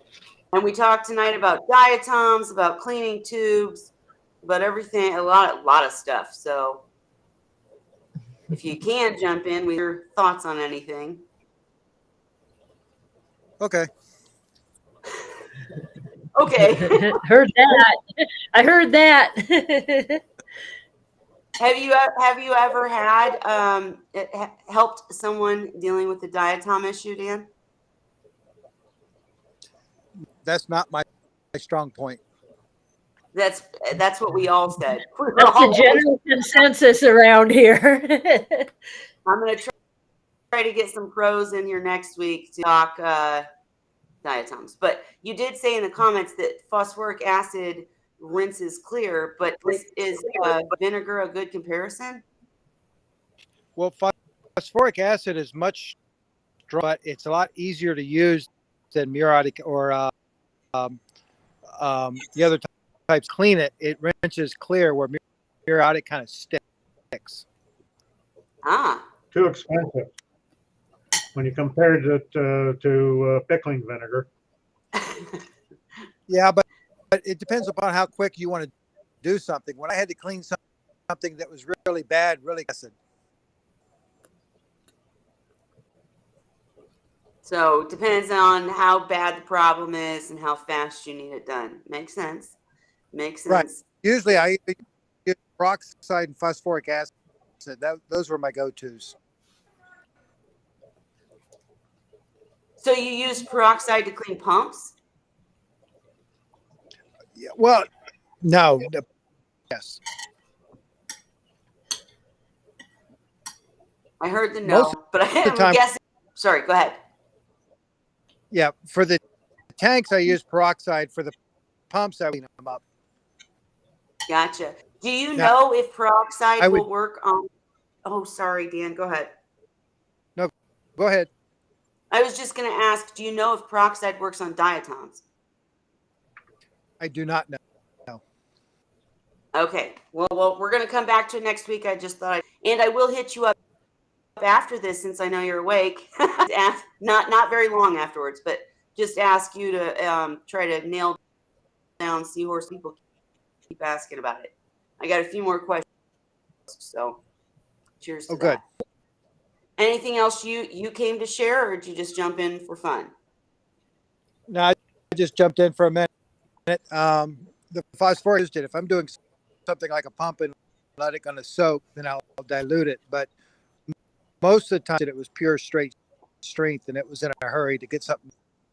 [SPEAKER 1] And we talked tonight about diatoms, about cleaning tubes, about everything, a lot of stuff. So if you can jump in with your thoughts on anything.
[SPEAKER 6] Okay.
[SPEAKER 1] Okay.
[SPEAKER 2] Heard that. I heard that.
[SPEAKER 1] Have you ever had helped someone dealing with the diatom issue, Dan?
[SPEAKER 6] That's not my strong point.
[SPEAKER 1] That's what we all said.
[SPEAKER 2] That's the general consensus around here.
[SPEAKER 1] I'm going to try to get some pros in here next week to talk diatoms. But you did say in the comments that phosphoric acid rinses clear, but is vinegar a good comparison?
[SPEAKER 6] Well, phosphoric acid is much stronger, but it's a lot easier to use than muriatic or the other types. Clean it, it rinses clear, where muriatic kind of sticks.
[SPEAKER 4] Too expensive when you compared it to pickling vinegar.
[SPEAKER 6] Yeah, but it depends upon how quick you want to do something. When I had to clean something that was really bad, really acid.
[SPEAKER 1] So it depends on how bad the problem is and how fast you need it done. Makes sense. Makes sense.
[SPEAKER 6] Right. Usually I use peroxide and phosphoric acid. Those were my go-tos.
[SPEAKER 1] So you use peroxide to clean pumps?
[SPEAKER 6] Yeah, well, no. Yes.
[SPEAKER 1] I heard the no, but I'm guessing. Sorry, go ahead.
[SPEAKER 6] Yeah, for the tanks, I use peroxide. For the pumps, I clean them up.
[SPEAKER 1] Gotcha. Do you
[SPEAKER 6] Now,
[SPEAKER 1] know if peroxide
[SPEAKER 6] I would
[SPEAKER 1] will work on? Oh, sorry, Dan. Go ahead.
[SPEAKER 6] no. Go ahead.
[SPEAKER 1] I was just going to ask, do you know if peroxide works on diatoms?
[SPEAKER 6] I do not know. No.
[SPEAKER 1] Okay. Well, we're going to come back to it next week. I just thought, and I will hit you up after this since I know you're awake. not very long afterwards, but just ask you to try to nail down Seahorse. People keep asking about it. I got a few more questions, so cheers to
[SPEAKER 6] Good.
[SPEAKER 1] that. Anything else you came to share, or did you just jump in for fun?
[SPEAKER 6] No, I just jumped in for a minute. The phosphorus did. If I'm doing something like a pump and let it on a soak, then I'll dilute it. But most of the time, it was pure straight strength, and it was in a hurry to get something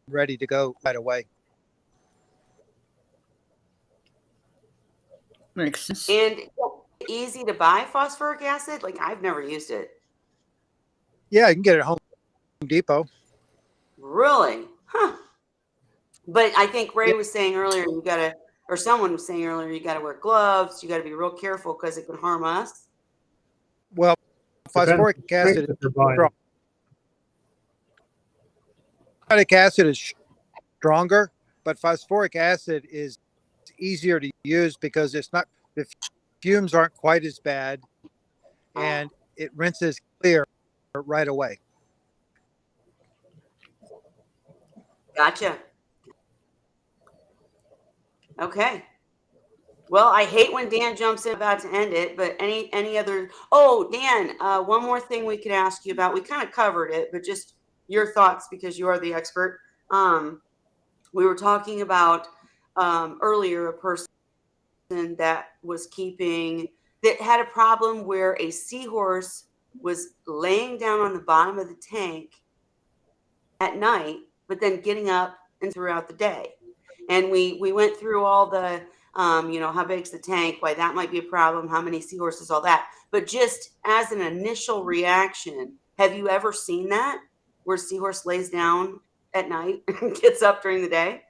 [SPEAKER 6] ready to go right away.
[SPEAKER 3] Makes sense.
[SPEAKER 1] And easy to buy phosphoric acid? Like, I've never used it.
[SPEAKER 6] Yeah, you can get it at Home Depot.
[SPEAKER 1] Really? Huh. But I think Ray was saying earlier, or someone was saying earlier, you got to wear gloves. You got to be real careful because it can harm us.
[SPEAKER 6] Well, phosphoric acid is strong. Phosphoric acid is stronger, but phosphoric acid is easier to use because the fumes aren't quite as bad, and it rinses clear right away.
[SPEAKER 1] Gotcha. Okay. Well, I hate when Dan jumps in about to end it, but any other? Oh, Dan, one more thing we could ask you about. We kind of covered it, but just your thoughts because you are the expert. We were talking about earlier a person that had a problem where a seahorse was laying down on the bottom of the tank at night, but then getting up and throughout the day. And we went through all the, how big's the tank, why that might be a problem, how many seahorses, all that. But just as an initial reaction, have you ever seen that where a seahorse lays down at night and gets up during the day?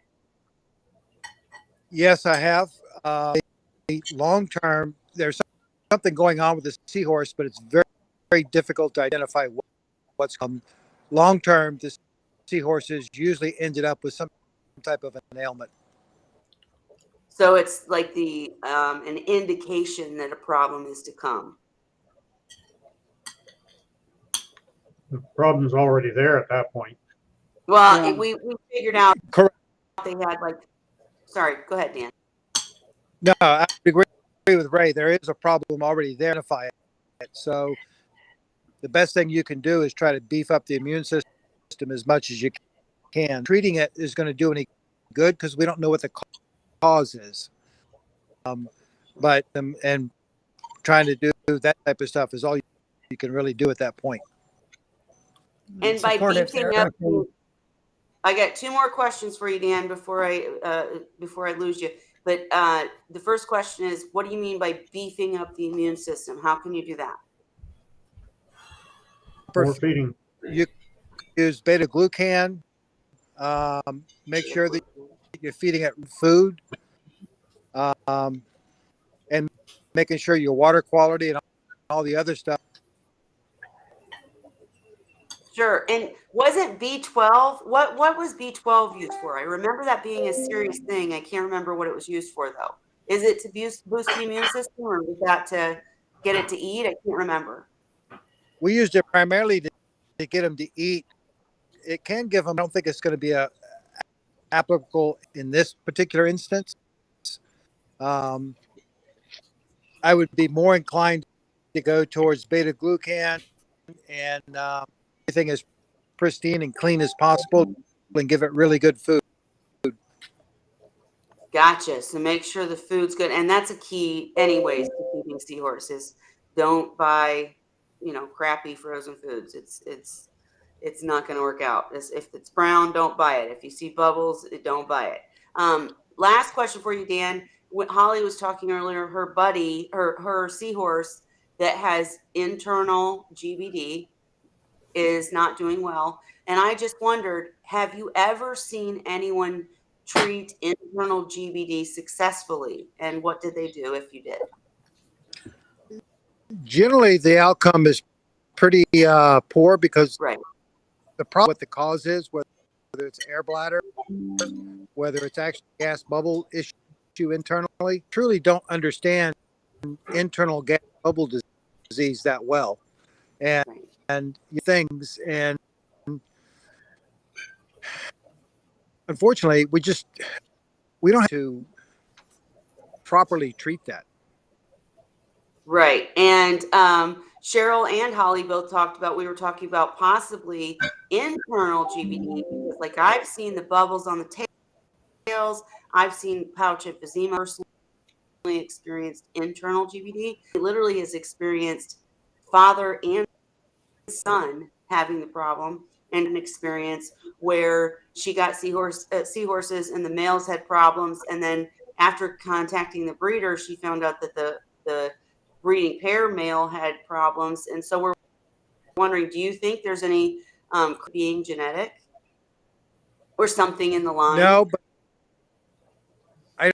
[SPEAKER 6] Yes, I have. Long term, there's something going on with the seahorse, but it's very, very difficult to identify what's long term. The seahorses usually ended up with some type of an ailment.
[SPEAKER 1] So it's like an indication that a problem is to come.
[SPEAKER 4] The problem's already there at that point.
[SPEAKER 1] Well,
[SPEAKER 3] Yeah.
[SPEAKER 1] we figured out
[SPEAKER 6] Correct.
[SPEAKER 1] They had sorry, go ahead, Dan.
[SPEAKER 6] No, I agree with Ray. There is a problem already there. Identify it. So the best thing you can do is try to beef up the immune system as much as you can. Treating it is going to do any good because we don't know what the cause is. But trying to do that type of stuff is all you can really do at that point.
[SPEAKER 1] And by beefing up, I got two more questions for you, Dan, before I lose you. But the first question is, what do you mean by beefing up the immune system? How can you do that?
[SPEAKER 4] More feeding.
[SPEAKER 6] You use beta glucan. Make sure that you're feeding it food, and making sure your water quality and all the other stuff.
[SPEAKER 1] Sure. And wasn't B12? What was B12 used for? I remember that being a serious thing. I can't remember what it was used for though. Is it to boost the immune system, or was that to get it to eat? I can't remember.
[SPEAKER 6] We used it primarily to get them to eat. It can give them. I don't think it's going to be applicable in this particular instance. I would be more inclined to go towards beta glucan and everything as pristine and clean as possible, and give it really good food.
[SPEAKER 1] Gotcha. So make sure the food's good, and that's a key, anyways, to keeping seahorses. Don't buy, crappy frozen foods. It's not going to work out. If it's brown, don't buy it. If you see bubbles, don't buy it. Last question for you, Dan. When Holly was talking earlier, her buddy, her seahorse that has internal GBD is not doing well. And I just wondered, have you ever seen anyone treat internal GBD successfully? And what did they do if you did?
[SPEAKER 6] Generally, the outcome is pretty poor because
[SPEAKER 1] Right.
[SPEAKER 6] the problem what the cause is, whether it's air bladder, whether it's actually gas bubble issue internally, truly don't understand internal gas bubble disease that well, and
[SPEAKER 1] Right.
[SPEAKER 6] things, and unfortunately, we don't have to properly treat that.
[SPEAKER 1] Right. And Cheryl and Holly both talked about, we were talking about possibly internal GBD because, like, I've seen the bubbles on the tails. I've seen pouch emphysema. Personally experienced internal GBD. It literally has experienced father and son having the problem, and an experience where she got seahorses and the males had problems, and then after contacting the breeder, she found out that the breeding pair male had problems. And so we're wondering, do you think there's any being genetic or something in the line?
[SPEAKER 6] No, but I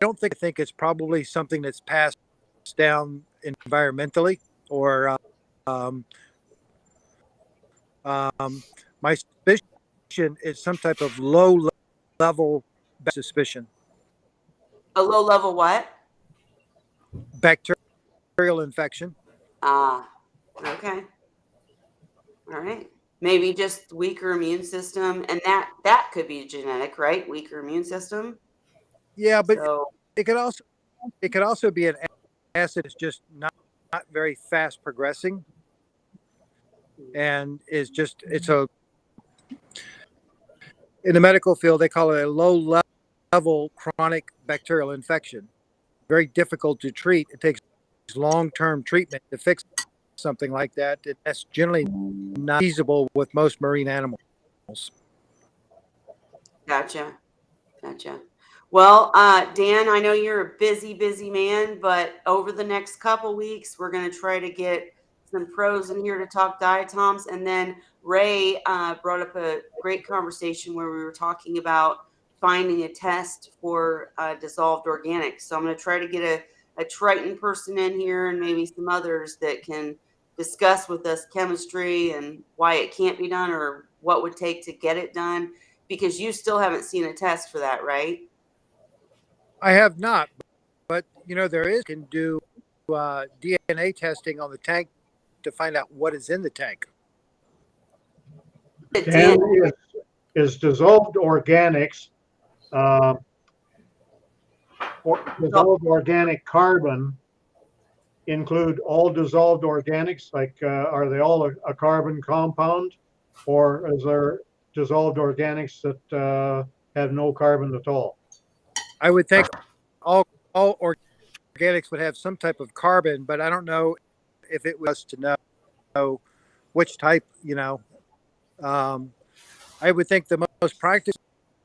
[SPEAKER 6] I think it's probably something that's passed down environmentally, or my suspicion is some type of low level suspicion.
[SPEAKER 1] A low level what?
[SPEAKER 6] Bacterial infection.
[SPEAKER 1] Ah, okay. All right. Maybe just weaker immune system, and that could be genetic, right? Weaker immune system.
[SPEAKER 6] Yeah, but
[SPEAKER 1] so,
[SPEAKER 6] it could also be an acid that's just not very fast progressing, and is just in the medical field they call it a low level chronic bacterial infection. Very difficult to treat. It takes long-term treatment to fix something like that. That's generally not feasible with most marine animals.
[SPEAKER 1] Gotcha. Well, Dan, I know you're a busy man, but over the next couple weeks, we're going to try to get some pros in here to talk diatoms. And then Ray brought up a great conversation where we were talking about finding a test for dissolved organics. So I'm going to try to get a Triton person in here and maybe some others that can discuss with us chemistry and why it can't be done or what would take to get it done, because you still haven't seen a test for that, right?
[SPEAKER 6] I have not, but there is can do DNA testing on the tank to find out what is in the tank.
[SPEAKER 4] Dan, is dissolved organics, dissolved organic carbon include all dissolved organics? Like, are they all a carbon compound, or is there dissolved organics that have no carbon at all?
[SPEAKER 6] I would think all organics would have some type of carbon, but I don't know if it was to know which type. I would think the most practice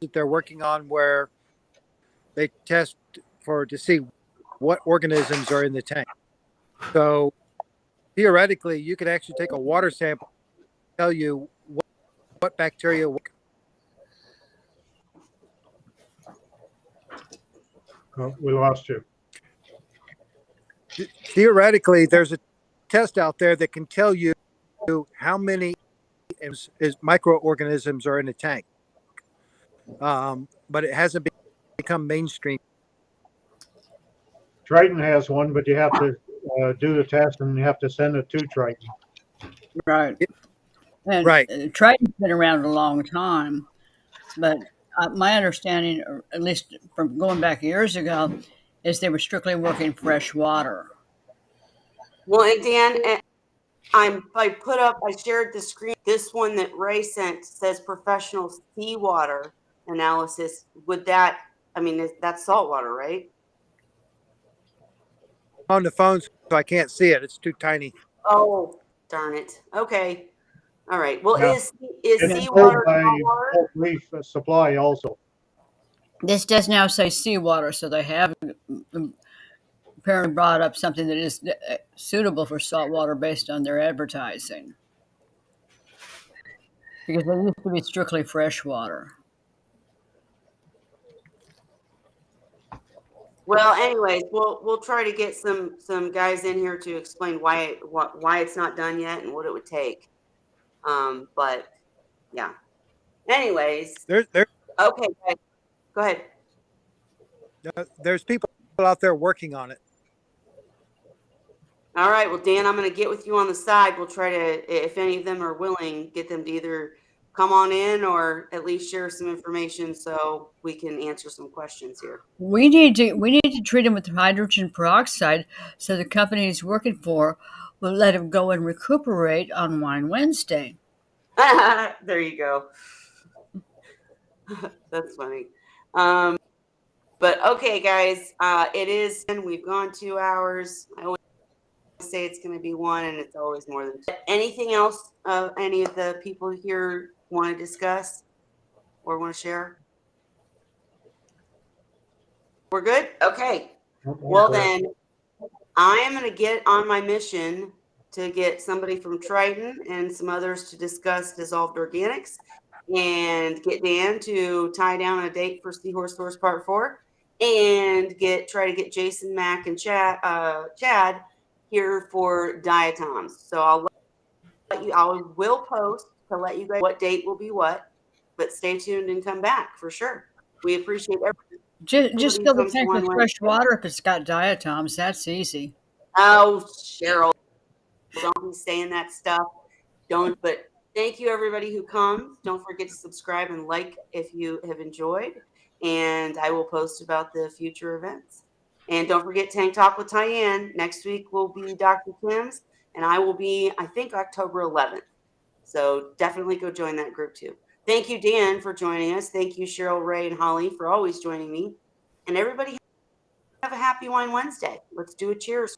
[SPEAKER 6] that they're working on where they test to see what organisms are in the tank. So theoretically, you could actually take a water sample, tell you what bacteria.
[SPEAKER 4] Oh, we lost you.
[SPEAKER 6] Theoretically, there's a test out there that can tell you how many microorganisms are in the tank, but it hasn't become mainstream.
[SPEAKER 4] Triton has one, but you have to do the test and you have to send it to Triton.
[SPEAKER 3] Right. And
[SPEAKER 6] right.
[SPEAKER 3] Triton's been around a long time, but my understanding, or at least from going back years ago, is they were strictly working fresh water.
[SPEAKER 1] Well, and Dan, I shared the screen. This one that Ray sent says professional seawater analysis. Would that, that's salt water, right?
[SPEAKER 6] On the phone, so I can't see it. It's too tiny.
[SPEAKER 1] Oh, darn it. Okay. All right. Well,
[SPEAKER 4] Yeah.
[SPEAKER 1] is seawater
[SPEAKER 4] Reef Supply also?
[SPEAKER 3] This does now say seawater, so they have apparently brought up something that is suitable for saltwater based on their advertising. Because they used to be strictly fresh water.
[SPEAKER 1] Well, anyways, we'll try to get some guys in here to explain why it's not done yet and what it would take. But yeah. Anyways,
[SPEAKER 6] There,
[SPEAKER 1] okay, guys, go ahead.
[SPEAKER 6] there's people out there working on it.
[SPEAKER 1] All right. Well, Dan, I'm going to get with you on the side. We'll try to, if any of them are willing, get them to either come on in or at least share some information so we can answer some questions here.
[SPEAKER 3] We need to treat him with hydrogen peroxide so the company he's working for will let him go and recuperate on Wine Wednesday.
[SPEAKER 1] There you go. That's funny. But okay, guys, it is, and we've gone 2 hours. I always say it's going to be 1, and it's always more than 2. Anything else any of the people here want to discuss or want to share? We're good? Okay. Well, then I am going to get on my mission to get somebody from Triton and some others to discuss dissolved organics and get Dan to tie down a date for Seahorse Source Part 4 and try to get Jason, Mac, and Chad here for Diatoms. So I will post to let you guys what date will be what, but stay tuned and come back for sure. We appreciate everything.
[SPEAKER 3] Just fill the tank with fresh water if it's got diatoms. That's easy.
[SPEAKER 1] Oh, Cheryl, don't be saying that stuff. But thank you, everybody who comes. Don't forget to subscribe and like if you have enjoyed. And I will post about the future events. And don't forget Tank Talk with Tyann. Next week will be Dr. Kim's, and I will be, I think, October 11th. So definitely go join that group too. Thank you, Dan, for joining us. Thank you, Cheryl, Ray, and Holly for always joining me. And everybody have a happy Wine Wednesday. Let's do a cheers.